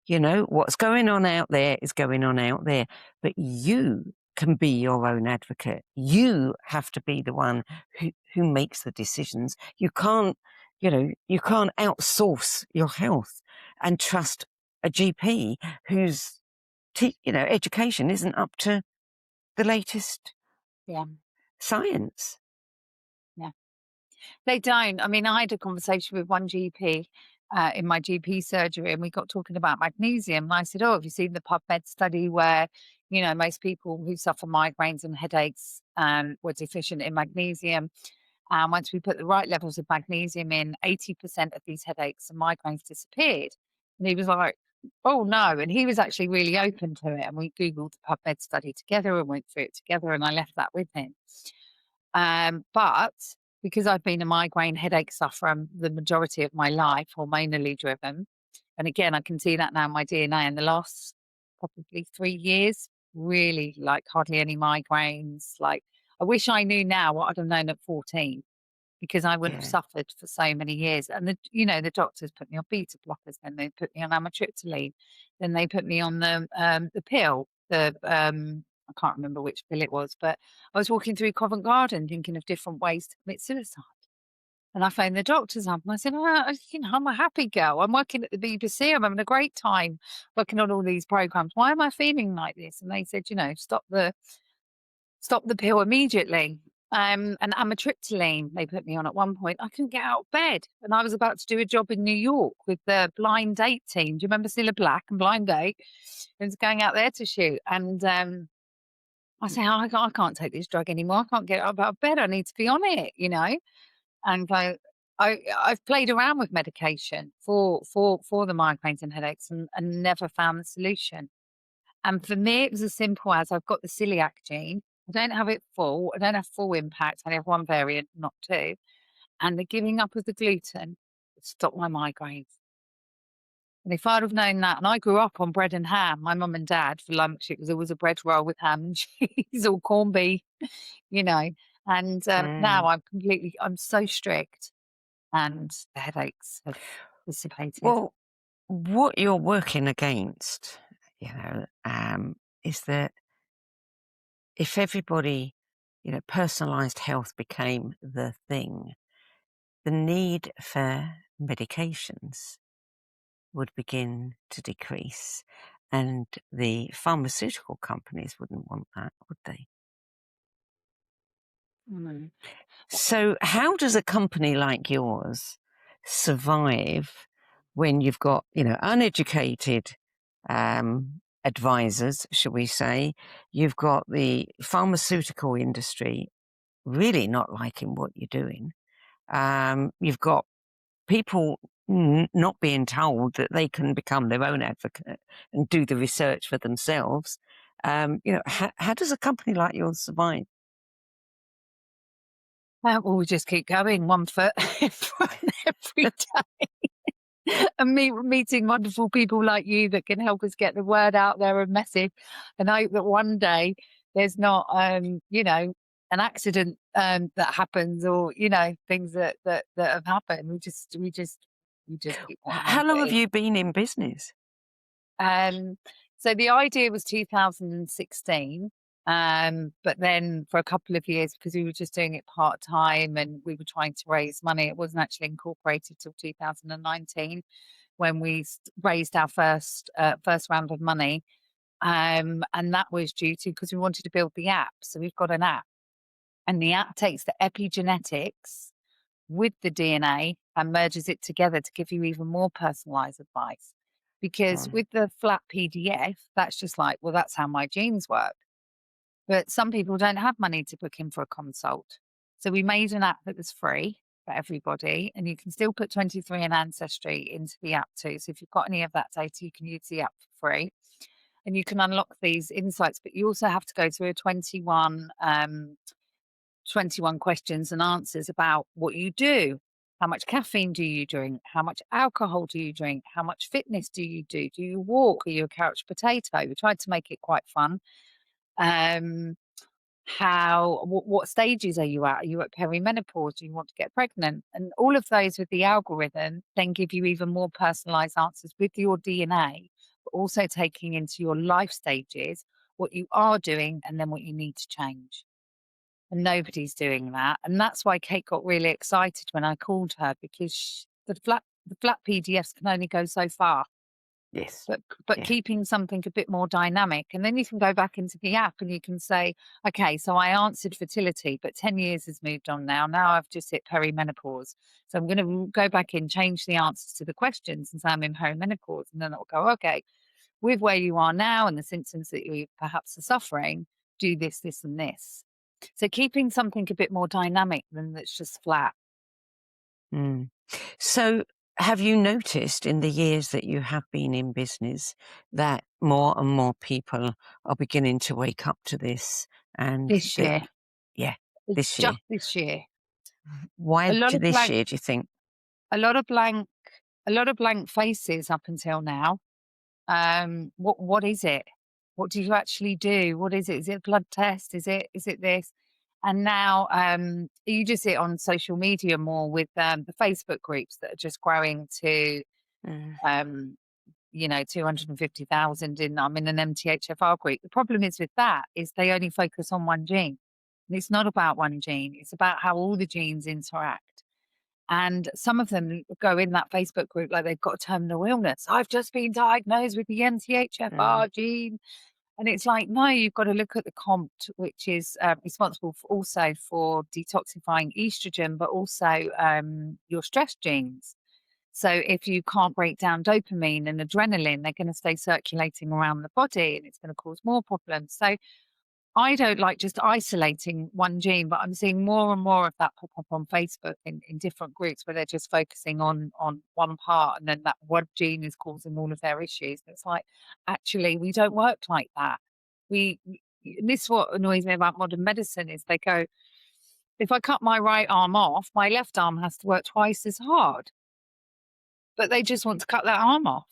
What's going on out there is going on out there, but you can be your own advocate. You have to be the one who makes the decisions. You can't outsource your health and trust a GP whose education isn't up to the latest science. Yeah, they don't. I mean, I had a conversation with one GP in my GP surgery, and we got talking about magnesium. And I said, "Oh, have you seen the PubMed study where, most people who suffer migraines and headaches were deficient in magnesium? And once we put the right levels of magnesium in, 80% of these headaches and migraines disappeared." And he was like, "Oh no." And he was actually really open to it. And we Googled the PubMed study together and went through it together. And I left that with him. But because I've been a migraine headache sufferer the majority of my life, hormonally driven. And again, I can see that now in my DNA in the last probably 3 years, really like hardly any migraines. Like I wish I knew now what I'd have known at 14, because I wouldn't have suffered for so many years. And the doctors put me on beta blockers, then they put me on amitriptyline, then they put me on the pill, I can't remember which pill it was, but I was walking through Covent Garden thinking of different ways to commit suicide. And I phoned the doctors up and I said, I'm a happy girl. I'm working at the BBC. I'm having a great time working on all these programs. Why am I feeling like this? And they said, stop the pill immediately. And amitriptyline, they put me on at one point. I couldn't get out of bed. And I was about to do a job in New York with the Blind Date team. Do you remember Cilla Black and Blind Date? I was going out there to shoot. And I said, I can't take this drug anymore. I can't get out of bed. I need to be on it, And I've played around with medication for the migraines and headaches and never found the solution. And for me, it was as simple as I've got the celiac gene. I don't have it full. I don't have full impact. I have one variant, not two. And the giving up of the gluten stopped my migraines. And if I'd have known that, and I grew up on bread and ham, my mum and dad for lunch, it was always a bread roll with ham and cheese or corned beef, And now I'm so strict, and the headaches have dissipated. Well, what you're working against, is that if everybody, personalized health became the thing, the need for medications would begin to decrease, and the pharmaceutical companies wouldn't want that, would they? Mm. So how does a company like yours survive when you've got, uneducated advisors, shall we say? You've got the pharmaceutical industry really not liking what you're doing. You've got people not being told that they can become their own advocate and do the research for themselves. How does a company like yours survive? Well, we just keep going, one foot in front every day. And meeting wonderful people like you that can help us get the word out there and message. And I hope that one day there's not, an accident that happens, or things that have happened. We just keep on. How long have you been in business? So the idea was 2016. But then for a couple of years, because we were just doing it part-time and we were trying to raise money, it wasn't actually incorporated till 2019 when we raised our first round of money. And that was due to, because we wanted to build the app. So we've got an app, and the app takes the epigenetics with the DNA and merges it together to give you even more personalized advice. Because with the flat PDF, that's just like, well, that's how my genes work. But some people don't have money to book in for a consult. So we made an app that was free for everybody, and you can still put 23 and Ancestry into the app too. So if you've got any of that data, you can use the app for free. And you can unlock these insights, but you also have to go through a 21 questions and answers about what you do. How much caffeine do you drink? How much alcohol do you drink? How much fitness do you do? Do you walk? Are you a couch potato? We tried to make it quite fun. What stages are you at? Are you at perimenopause? Do you want to get pregnant? And all of those with the algorithm then give you even more personalized answers with your DNA, but also taking into your life stages what you are doing and then what you need to change. And nobody's doing that. And that's why Kate got really excited when I called her, because the flat PDFs can only go so far. Yes. But keeping something a bit more dynamic. And then you can go back into the app and you can say, okay, so I answered fertility, but 10 years has moved on now. Now I've just hit perimenopause. So I'm going to go back in, change the answers to the questions and say I'm in perimenopause. And then it'll go, okay, with where you are now and the symptoms that you perhaps are suffering, do this, this, and this. So keeping something a bit more dynamic than that's just flat. So have you noticed in the years that you have been in business that more and more people are beginning to wake up to this? And this year. Yeah, this year. Just this year. Why to this year, do you think? A lot of blank faces up until now. What is it? What do you actually do? What is it? Is it a blood test? Is it this? And now you just see it on social media more with the Facebook groups that are just growing to Mm. 250,000 I'm in an MTHFR group. The problem is with that is they only focus on one gene. And it's not about one gene. It's about how all the genes interact. And some of them go in that Facebook group like they've got a terminal illness. I've just been diagnosed with the MTHFR gene. And it's like, no, you've got to look at the COMT, which is responsible also for detoxifying estrogen, but also your stress genes. So if you can't break down dopamine and adrenaline, they're going to stay circulating around the body and it's going to cause more problems. So I don't like just isolating one gene, but I'm seeing more and more of that pop up on Facebook in different groups where they're just focusing on one part and then that one gene is causing all of their issues. And it's like, actually, we don't work like that. And this is what annoys me about modern medicine is they go, if I cut my right arm off, my left arm has to work twice as hard. But they just want to cut that arm off.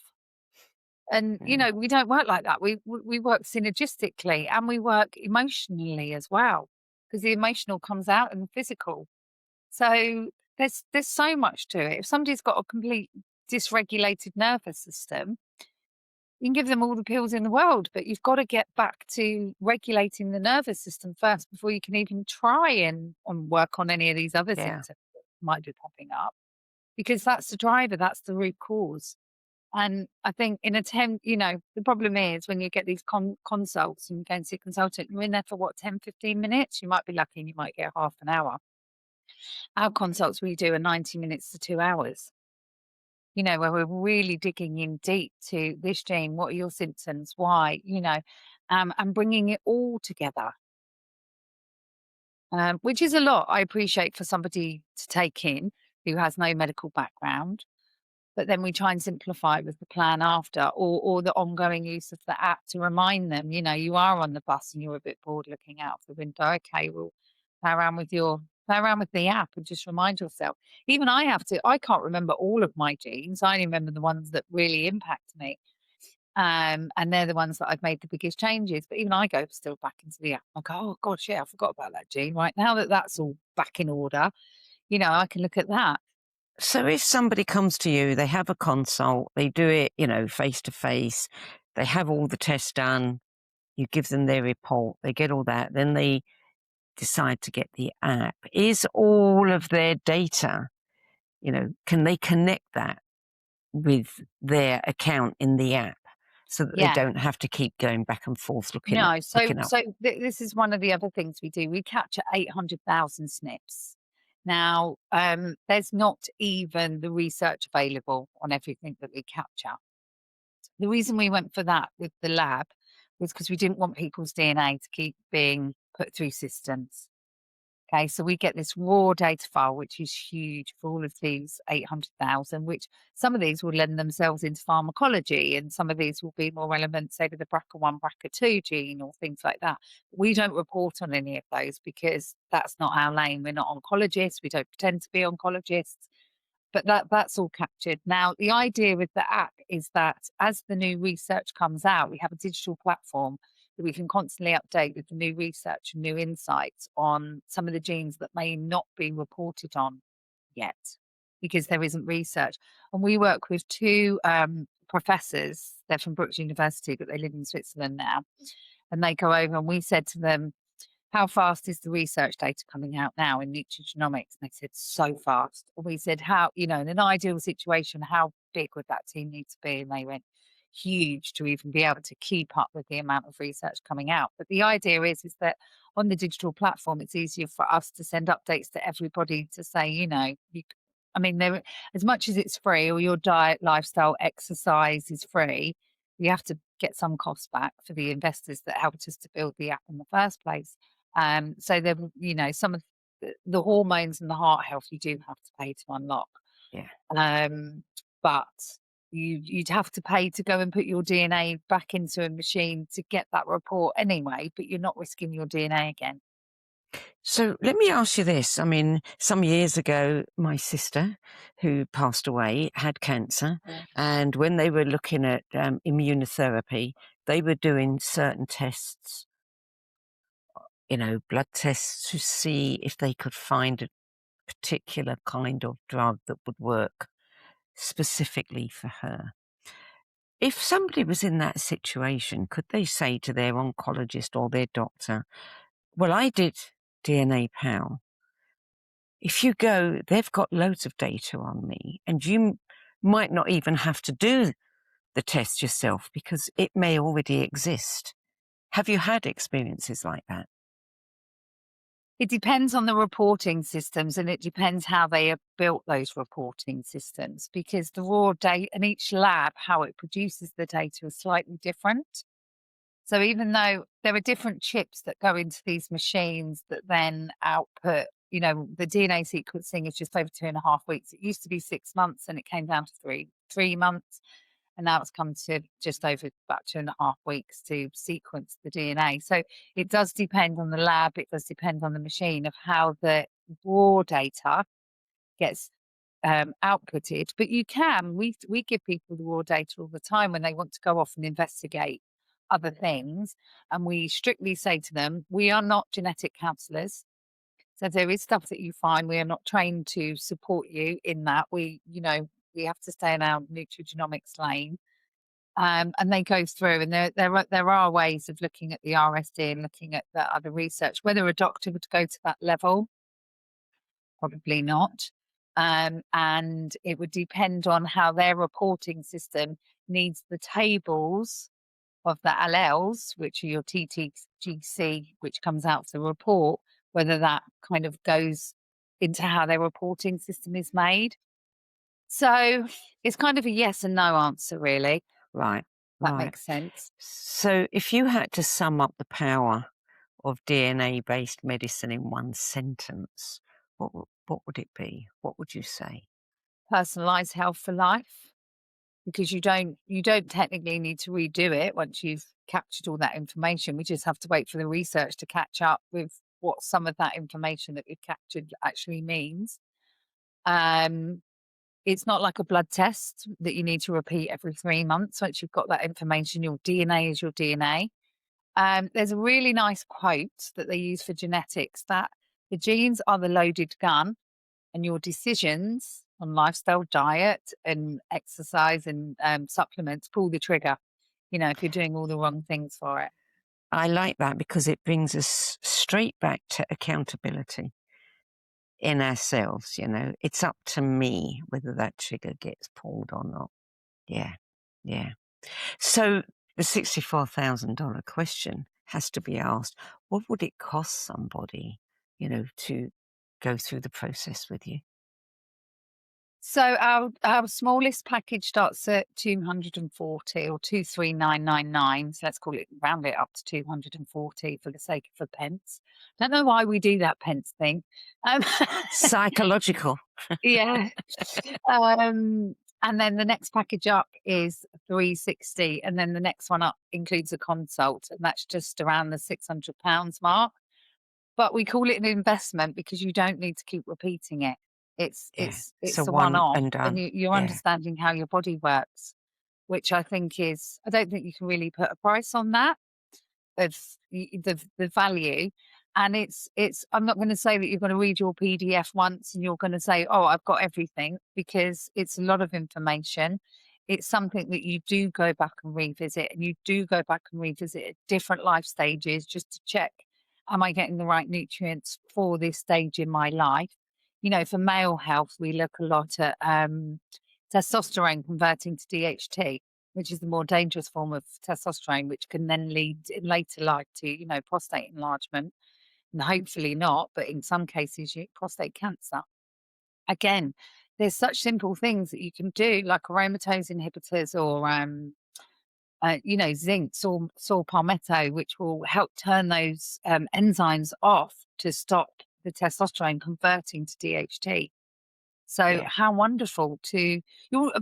And, we don't work like that. We work synergistically and we work emotionally as well, because the emotional comes out in the physical. So there's so much to it. If somebody's got a complete dysregulated nervous system, you can give them all the pills in the world, but you've got to get back to regulating the nervous system first before you can even try and work on any of these other symptoms that might be popping up, because that's the driver, that's the root cause. And I think the problem is when you get these consults and you go and see a consultant, you're in there for 10, 15 minutes? You might be lucky and you might get half an hour. Our consults we do are 90 minutes to 2 hours, where we're really digging in deep to this gene. What are your symptoms? Why? And bringing it all together, which is a lot, I appreciate, for somebody to take in who has no medical background. But then we try and simplify with the plan after, or the ongoing use of the app to remind them, you are on the bus and you're a bit bored looking out the window. Okay, well, play around with the app and just remind yourself. Even I can't remember all of my genes. I only remember the ones that really impact me. And they're the ones that I've made the biggest changes. But even I go still back into the app. I go, oh gosh, yeah, I forgot about that gene. Right now that's all back in order, I can look at that. So if somebody comes to you, they have a consult, they do it, face to face, they have all the tests done, you give them their report, they get all that, then they decide to get the app. Is all of their data, can they connect that with their account in the app so that they don't have to keep going back and forth looking up? This is one of the other things we do. We capture 800,000 SNPs. Now, there's not even the research available on everything that we capture. The reason we went for that with the lab was because we didn't want people's DNA to keep being put through systems. Okay, so we get this raw data file, which is huge for all of these 800,000, which some of these will lend themselves into pharmacology and some of these will be more relevant, say, to the BRCA1, BRCA2 gene or things like that. We don't report on any of those because that's not our lane. We're not oncologists. We don't pretend to be oncologists. But that's all captured. Now, the idea with the app is that as the new research comes out, we have a digital platform that we can constantly update with the new research and new insights on some of the genes that may not be reported on yet because there isn't research. And we work with two professors. They're from Brookes University, but they live in Switzerland now. And they go over and we said to them, how fast is the research data coming out now in nutrigenomics? And they said, so fast. And we said, how, in an ideal situation, how big would that team need to be? And they went, huge, to even be able to keep up with the amount of research coming out. But the idea is that on the digital platform, it's easier for us to send updates to everybody to say, there, as much as it's free or your diet, lifestyle, exercise is free, you have to get some costs back for the investors that helped us to build the app in the first place. So there, some of the hormones and the heart health you do have to pay to unlock. Yeah. But you'd have to pay to go and put your DNA back into a machine to get that report anyway, but you're not risking your DNA again. So let me ask you this. I mean, some years ago, my sister, who passed away, had cancer. And when they were looking at immunotherapy, they were doing certain tests, blood tests, to see if they could find a particular kind of drug that would work specifically for her. If somebody was in that situation, could they say to their oncologist or their doctor, well, I did DNA Pal. If you go, they've got loads of data on me, and you might not even have to do the test yourself because it may already exist. Have you had experiences like that? It depends on the reporting systems, and it depends how they have built those reporting systems, because the raw data and each lab, how it produces the data, is slightly different. So even though there are different chips that go into these machines that then output, the DNA sequencing is just over 2.5 weeks. It used to be 6 months, and it came down to three months. And now it's come to just over about 2.5 weeks to sequence the DNA. So it does depend on the lab. It does depend on the machine of how the raw data gets outputted. But we give people the raw data all the time when they want to go off and investigate other things. And we strictly say to them, we are not genetic counselors. So there is stuff that you find. We are not trained to support you in that. We have to stay in our nutrigenomics lane. And they go through, and there are ways of looking at the RSD and looking at the other research. Whether a doctor would go to that level, probably not. And it would depend on how their reporting system needs the tables of the alleles, which are your TTGC, which comes out of the report, whether that kind of goes into how their reporting system is made. So it's kind of a yes and no answer, really. Right. That makes sense. So if you had to sum up the power of DNA-based medicine in one sentence, what would it be? What would you say? Personalized health for life, because you don't technically need to redo it once you've captured all that information. We just have to wait for the research to catch up with what some of that information that we've captured actually means. It's not like a blood test that you need to repeat every 3 months. Once you've got that information, your DNA is your DNA. There's a really nice quote that they use for genetics, that the genes are the loaded gun, and your decisions on lifestyle, diet, and exercise and supplements pull the trigger, if you're doing all the wrong things for it. I like that, because it brings us straight back to accountability in ourselves. It's up to me whether that trigger gets pulled or not. Yeah. So the $64,000 question has to be asked: what would it cost somebody, to go through the process with you? So our smallest package starts at 240 or 23999. So let's round it up to 240 for the sake of a pence. Don't know why we do that pence thing. Psychological. Yeah. And then the next package up is 360, and then the next one up includes a consult, and that's just around the £600 mark. But we call it an investment because you don't need to keep repeating it. It's a one-off, and you're understanding how your body works, which I think I don't think you can really put a price on that, of the value. And I'm not going to say that you're going to read your PDF once and you're going to say, oh, I've got everything, because it's a lot of information. It's something that you do go back and revisit, and you do go back and revisit at different life stages just to check, am I getting the right nutrients for this stage in my life? For male health, we look a lot at testosterone converting to DHT, which is the more dangerous form of testosterone, which can then lead in later life to, prostate enlargement. And hopefully not, but in some cases, prostate cancer. Again, there's such simple things that you can do, like aromatase inhibitors or, zinc, saw palmetto, which will help turn those enzymes off to stop the testosterone converting to DHT. So how wonderful you'll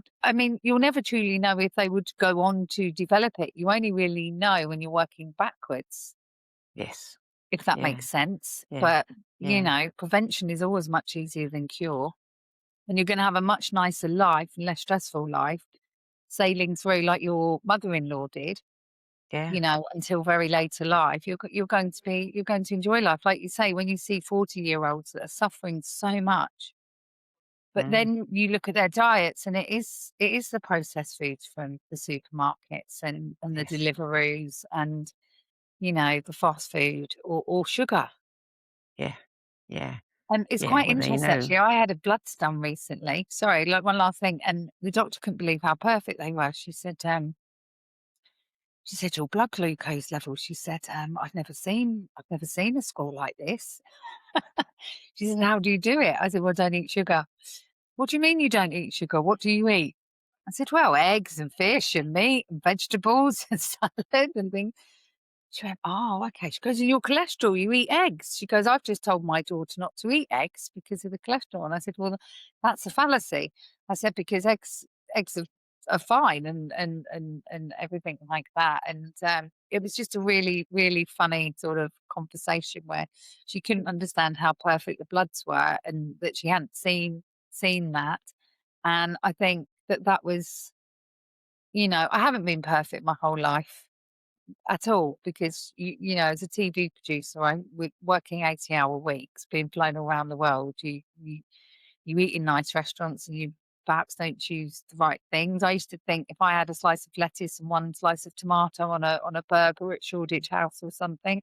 never truly know if they would go on to develop it. You only really know when you're working backwards. Yes. if that makes sense. Yeah. But, Yeah. you know, prevention is always much easier than cure. And you're going to have a much nicer life and less stressful life sailing through like your mother-in-law did, Yeah. you know, until very later life. You're going to enjoy life. Like you say, when you see 40-year-olds that are suffering so much, but then you look at their diets and it is the processed foods from the supermarkets and the Yes. Deliveroos and, you know, the fast food or sugar. Yeah. Yeah. And it's Yeah. quite Well, interesting, actually. I had a bloods done recently. Sorry, like one last thing. And the doctor couldn't believe how perfect they were. She said, your blood glucose level. She said, I've never seen a score like this. She said, how do you do it? I said, well, I don't eat sugar. What do you mean you don't eat sugar? What do you eat? I said, well, eggs and fish and meat and vegetables and salad and things. She went, oh, okay. She goes, and your cholesterol, you eat eggs. She goes, I've just told my daughter not to eat eggs because of the cholesterol. And I said, well, that's a fallacy. I said, because eggs are fine and everything like that. And it was just a really, really funny sort of conversation where she couldn't understand how perfect the bloods were and that she hadn't seen that. And I think that was, you know, I haven't been perfect my whole life at all because you know, as a TV producer, I'm with working 80-hour weeks, being flown around the world. You eat in nice restaurants and you perhaps don't choose the right things. I used to think if I had a slice of lettuce and one slice of tomato on a burger at Shoreditch House or something,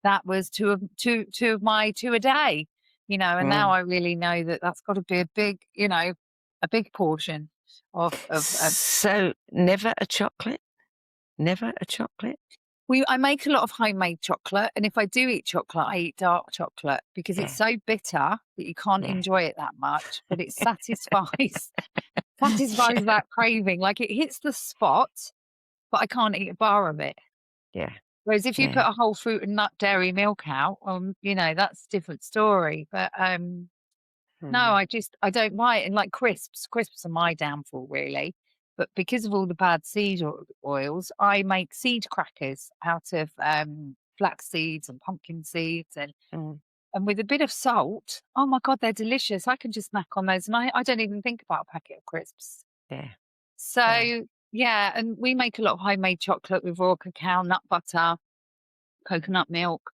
that was two of my two a day. You know, and now I really know that that's got to be a big, you know, a big portion of. So never a chocolate. Never a chocolate. I make a lot of homemade chocolate, and if I do eat chocolate, I eat dark chocolate because it's so bitter that you can't enjoy it that much, but it satisfies that craving. Like it hits the spot, but I can't eat a bar of it. Yeah. Whereas if you put a whole fruit and nut dairy milk out, you know, that's a different story. But no, I don't buy it. And like crisps are my downfall really. But because of all the bad seed oils, I make seed crackers out of flax seeds and pumpkin seeds and with a bit of salt. Oh my God, they're delicious. I can just snack on those. And I don't even think about a packet of crisps. Yeah. So yeah, and we make a lot of homemade chocolate with raw cacao, nut butter, coconut milk,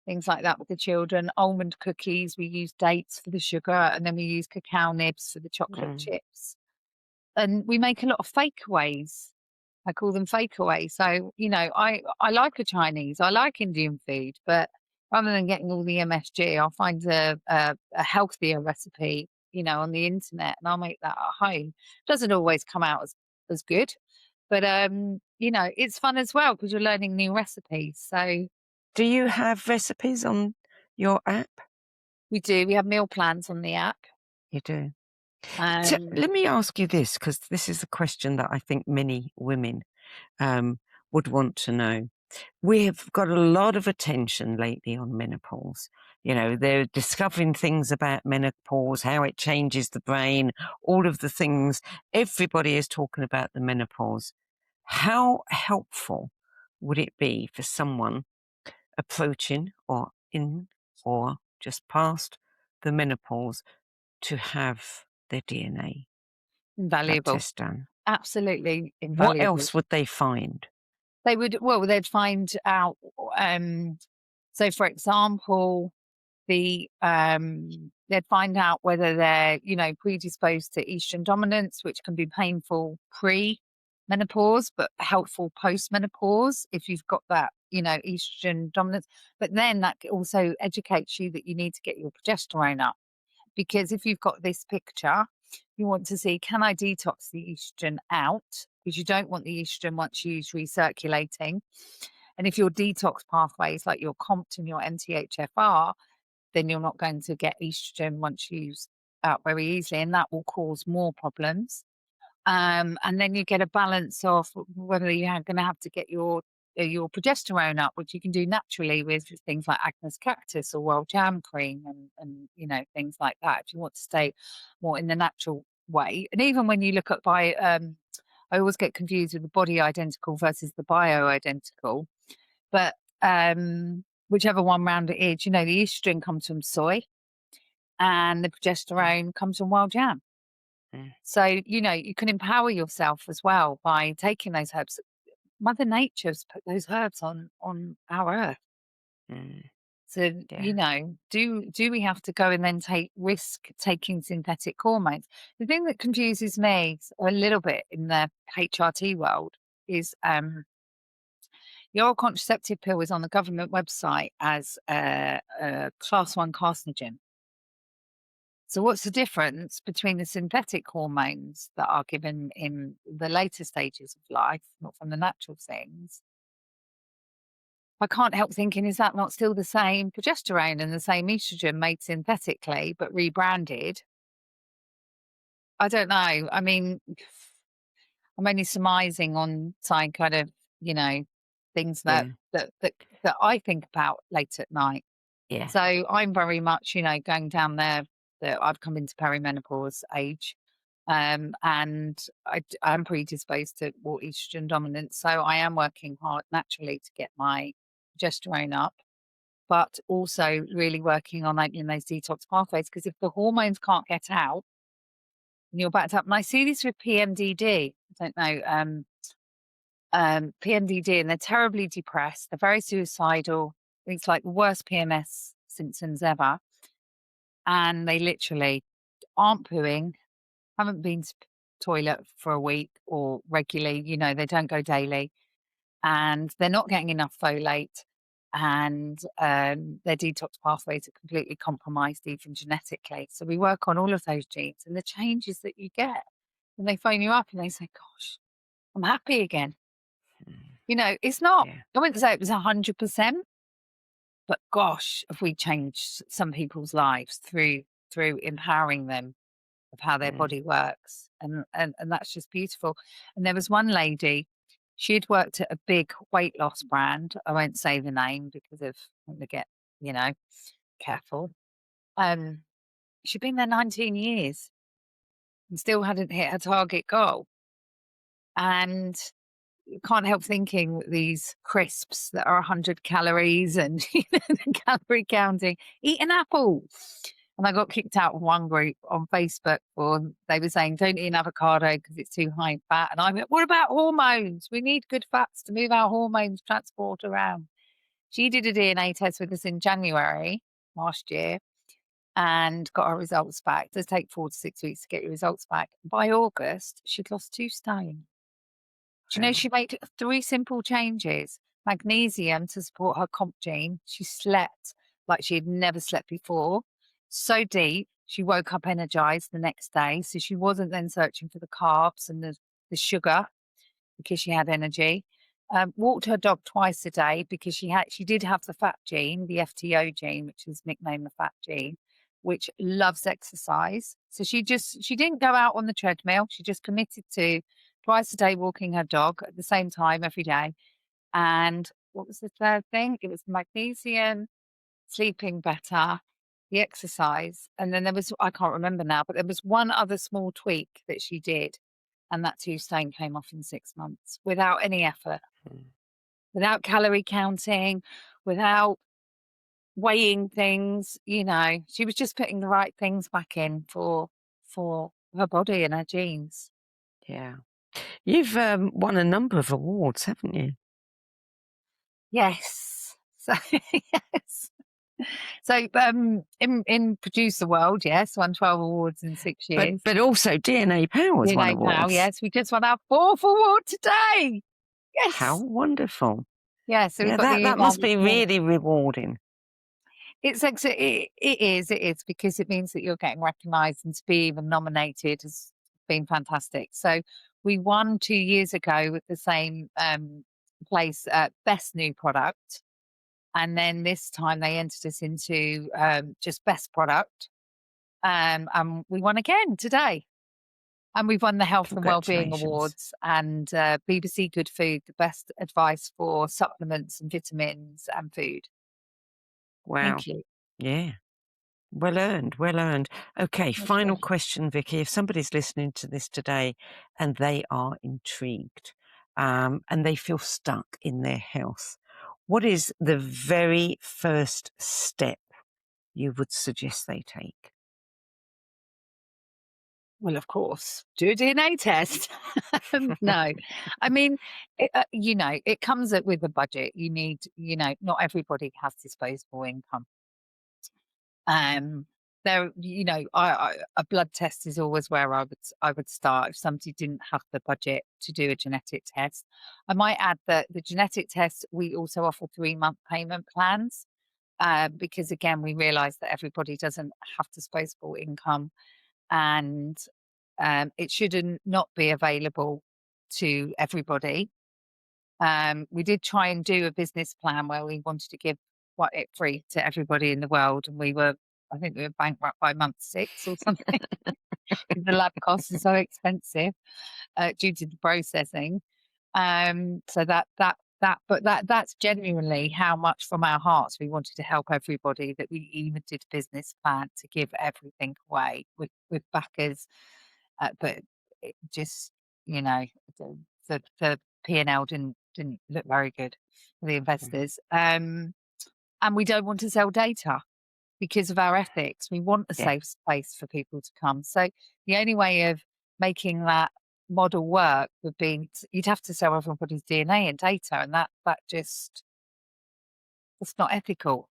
things like that with the children. Almond cookies, we use dates for the sugar, and then we use cacao nibs for the chocolate chips. And we make a lot of fakeaways. I call them fakeaways. So, you know, I like a Chinese, I like Indian food, but rather than getting all the MSG, I'll find a healthier recipe, you know, on the internet, and I'll make that at home. Doesn't always come out as good, but you know, it's fun as well because you're learning new recipes. So, do you have recipes on your app? We do. We have meal plans on the app. You do. So let me ask you this, because this is a question that I think many women would want to know. We have got a lot of attention lately on menopause. You know, they're discovering things about menopause, how it changes the brain, all of the things. Everybody is talking about the menopause. How helpful would it be for someone approaching or in or just past the menopause to have their DNA invaluable test done? Absolutely invaluable. What else would they find? They'd find out. So, for example, they'd find out whether they're, you know, predisposed to estrogen dominance, which can be painful pre-menopause, but helpful post-menopause if you've got that, you know, estrogen dominance. But then that also educates you that you need to get your progesterone up. Because if you've got this picture, you want to see, can I detox the estrogen out? Because you don't want the estrogen once used recirculating. And if your detox pathways, like your COMT and your MTHFR, then you're not going to get estrogen once used out very easily, and that will cause more problems. And then you get a balance of whether you're going to have to get your progesterone up, which you can do naturally with things like Agnes Cactus or Wild Jam Cream and you know, things like that. If you want to stay more in the natural way. And even when you look at I always get confused with the body identical versus the bioidentical. But whichever one round it is. You know, the estrogen comes from soy and the progesterone comes from wild yam. So, you know, you can empower yourself as well by taking those herbs. Mother Nature's put those herbs on our earth. So, you know, do we have to go and then take risk taking synthetic hormones? The thing that confuses me a little bit in the HRT world is the oral contraceptive pill is on the government website as a class 1 carcinogen. So what's the difference between the synthetic hormones that are given in the later stages of life, not from the natural things? I can't help thinking, is that not still the same progesterone and the same estrogen made synthetically but rebranded? I don't know. I mean, I'm only surmising on some kind of, you know, things that I think about late at night. Yeah. So I'm very much, you know, going down there that I've come into perimenopause age. And I'm predisposed to more estrogen dominance. So I am working hard naturally to get my progesterone up, but also really working on opening those detox pathways. Because if the hormones can't get out and you're backed up, and I see this with PMDD, I don't know, PMDD, and they're terribly depressed. They're very suicidal. It's like the worst PMS symptoms ever. And they literally aren't pooing, haven't been to toilet for a week or regularly, you know, they don't go daily, and they're not getting enough folate, and their detox pathways are completely compromised even genetically. So we work on all of those genes, and the changes that you get when they phone you up and they say, gosh, I'm happy again. You know, it's not, I wouldn't say it was 100%, but gosh, have we changed some people's lives through empowering them of how their body works. And that's just beautiful. And there was one lady, she'd worked at a big weight loss brand. I won't say the name because of I'm gonna get, you know, careful. She'd been there 19 years and still hadn't hit her target goal. And can't help thinking these crisps that are 100 calories and you know, the calorie counting, eat an apple. And I got kicked out of one group on Facebook for they were saying, don't eat an avocado because it's too high in fat. And I went, what about hormones? We need good fats to move our hormones transport around. She did a DNA test with us in January last year and got her results back. It does take 4 to 6 weeks to get your results back. By August, she'd lost 2 stone. Do you know she made 3 simple changes? Magnesium to support her comp gene. She slept like she had never slept before. So deep, she woke up energized the next day. So she wasn't then searching for the carbs and the sugar because she had energy. Walked her dog twice a day because she did have the fat gene, the FTO gene, which is nicknamed the fat gene, which loves exercise. So she didn't go out on the treadmill. She just committed to twice a day walking her dog at the same time every day. And what was the third thing? It was magnesium, sleeping better, the exercise. And then there was, I can't remember now, but there was one other small tweak that she did. And that 2 stone came off in 6 months without any effort, without calorie counting, without weighing things, you know, she was just putting the right things back in for her body and her genes. Yeah. You've won a number of awards, haven't you? Yes. So, yes. So, in producer world, yes, won 12 awards in 6 years. But also DNA Power's won awards. Power, yes, we just won our 4th award today. Yes. How wonderful. Yeah, so we've got that must be really rewarding. It is because it means that you're getting recognised, and to be even nominated has been fantastic. So we won 2 years ago with the same place, best new product. And then this time they entered us into just best product. And we won again today. And we've won the Health and Wellbeing Awards and BBC Good Food, the best advice for supplements and vitamins and food. Wow. Thank you. Yeah. Well earned, well earned. Okay, final question, Vicky. If somebody's listening to this today and they are intrigued and they feel stuck in their health, what is the very first step you would suggest they take? Well, of course, do a DNA test. No, I mean, it comes with a budget. You need, not everybody has disposable income. There, a blood test is always where I would start if somebody didn't have the budget to do a genetic test. I might add that the genetic test, we also offer 3-month payment plans, because again, we realise that everybody doesn't have disposable income, and it shouldn't not be available to everybody. We did try and do a business plan where we wanted to give it free to everybody in the world, and I think we were bankrupt by month 6 or something. The lab costs are so expensive due to the processing. So that's genuinely how much from our hearts we wanted to help everybody, that we even did a business plan to give everything away with backers. But it just, the P&L didn't look very good for the investors. And we don't want to sell data because of our ethics. We want a safe space for people to come. So the only way of making that model work would be you'd have to sell everybody's DNA and data, and that's not ethical.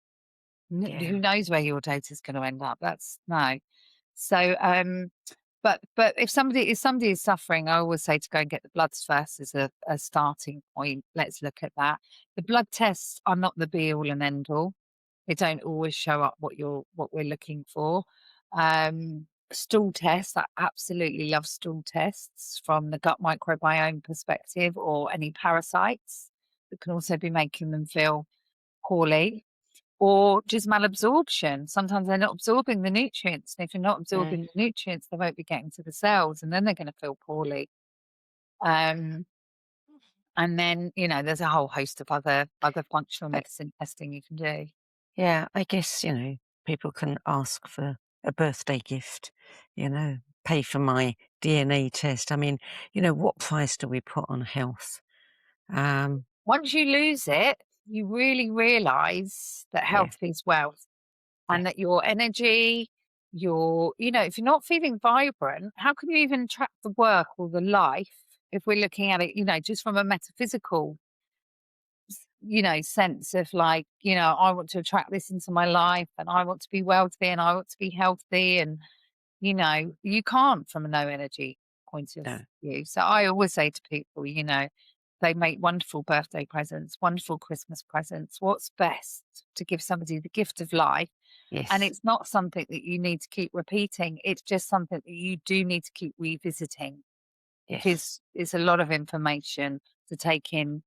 Who knows where your data is going to end up? That's no. So but if somebody is suffering, I always say to go and get the bloods first as a starting point. Let's look at that. The blood tests are not the be all and end all. They don't always show up what we're looking for. Stool tests, I absolutely love stool tests from the gut microbiome perspective, or any parasites that can also be making them feel poorly, or just malabsorption. Sometimes they're not absorbing the nutrients. And if you're not absorbing the nutrients, they won't be getting to the cells, and then they're going to feel poorly. And then, there's a whole host of other functional medicine testing you can do. Yeah, I guess, people can ask for a birthday gift, pay for my DNA test. I mean, what price do we put on health? Once you lose it, you really realise that health is wealth, and that your energy, if you're not feeling vibrant, how can you even track the work or the life if we're looking at it, just from a metaphysical sense of like, I want to attract this into my life, and I want to be wealthy, and I want to be healthy, and you can't from a no energy point of view. So I always say to people, they make wonderful birthday presents, wonderful Christmas presents. What's best to give somebody the gift of life? Yes. And it's not something that you need to keep repeating. It's just something that you do need to keep revisiting, because it's a lot of information to take in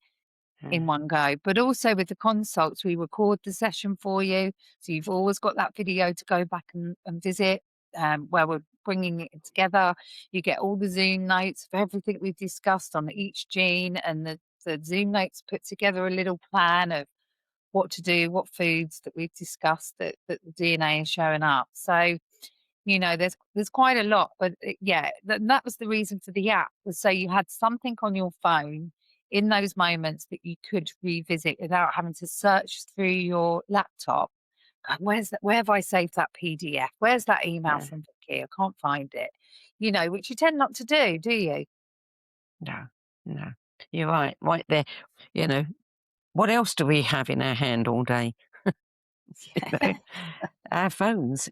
one go. But also with the consults, we record the session for you, so you've always got that video to go back and visit, where we're bringing it together. You get all the Zoom notes of everything we've discussed on each gene, and the Zoom notes put together a little plan of what to do, what foods that we've discussed that the DNA is showing up. So there's quite a lot, but that was the reason for the app, was so you had something on your phone in those moments that you could revisit without having to search through your laptop. Where have I saved that PDF? Where's that email from Vicky? I can't find it. Which you tend not to do you? No. You're right there. What else do we have in our hand all day? Our phones,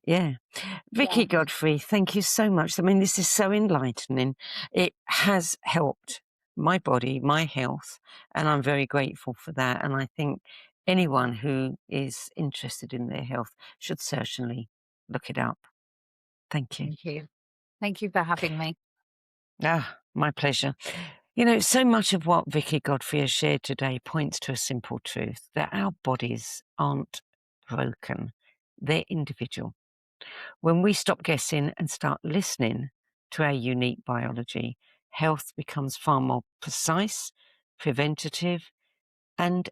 Vicky Godfrey, thank you so much. I mean, this is so enlightening. It has helped my body, my health, and I'm very grateful for that. And I think anyone who is interested in their health should certainly look it up. Thank you. Thank you. Thank you for having me. My pleasure. So much of what Vicky Godfrey has shared today points to a simple truth, that our bodies aren't broken. They're individual. When we stop guessing and start listening to our unique biology, health becomes far more precise, preventative, and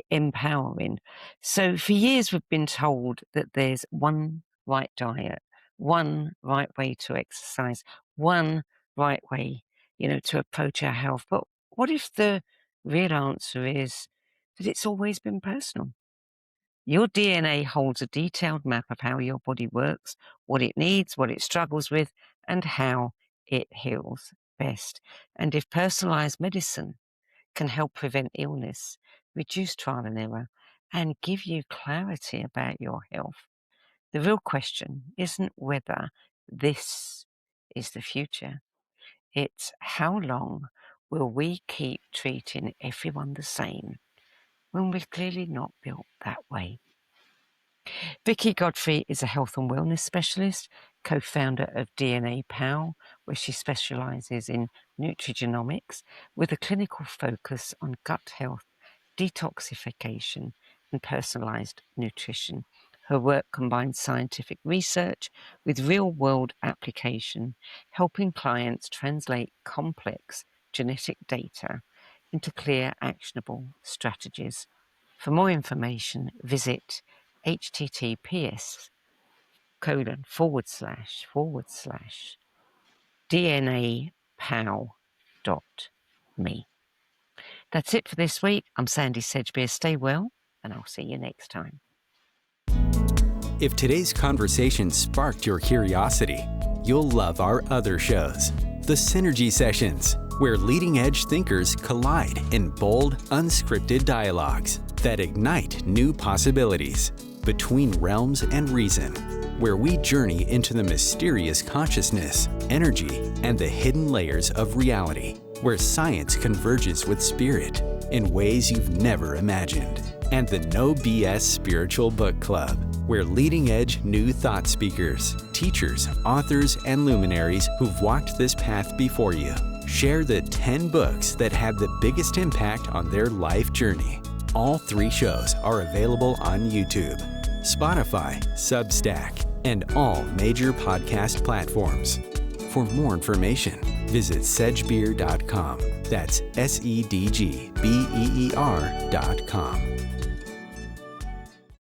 empowering. So for years we've been told that there's one right diet, one right way to exercise, one right way, to approach our health. But what if the real answer is that it's always been personal. Your DNA holds a detailed map of how your body works, what it needs, what it struggles with, and how it heals best. And if personalized medicine can help prevent illness, reduce trial and error, and give you clarity about your health, the real question isn't whether this is the future. It's how long will we keep treating everyone the same when we're clearly not built that way? Vicky Godfrey is a health and wellness specialist, co-founder of DNA Pal, where she specializes in nutrigenomics with a clinical focus on gut health, detoxification, and personalized nutrition. Her work combines scientific research with real-world application, helping clients translate complex genetic data into clear, actionable strategies. For more information, visit https://DNAPow.me. That's it for this week. I'm Sandie Sedgbeer. Stay well, and I'll see you next time. If today's conversation sparked your curiosity, you'll love our other shows. The Synergy Sessions, where leading-edge thinkers collide in bold, unscripted dialogues that ignite new possibilities. Between Realms and Reason, where we journey into the mysterious consciousness, energy, and the hidden layers of reality, where science converges with spirit in ways you've never imagined. And the No BS Spiritual Book Club, where leading-edge new thought speakers, teachers, authors, and luminaries who've walked this path before you share the 10 books that had the biggest impact on their life journey. All 3 shows are available on YouTube, Spotify, Substack, and all major podcast platforms. For more information, visit sedgbeer.com. That's SEDGBEER.com.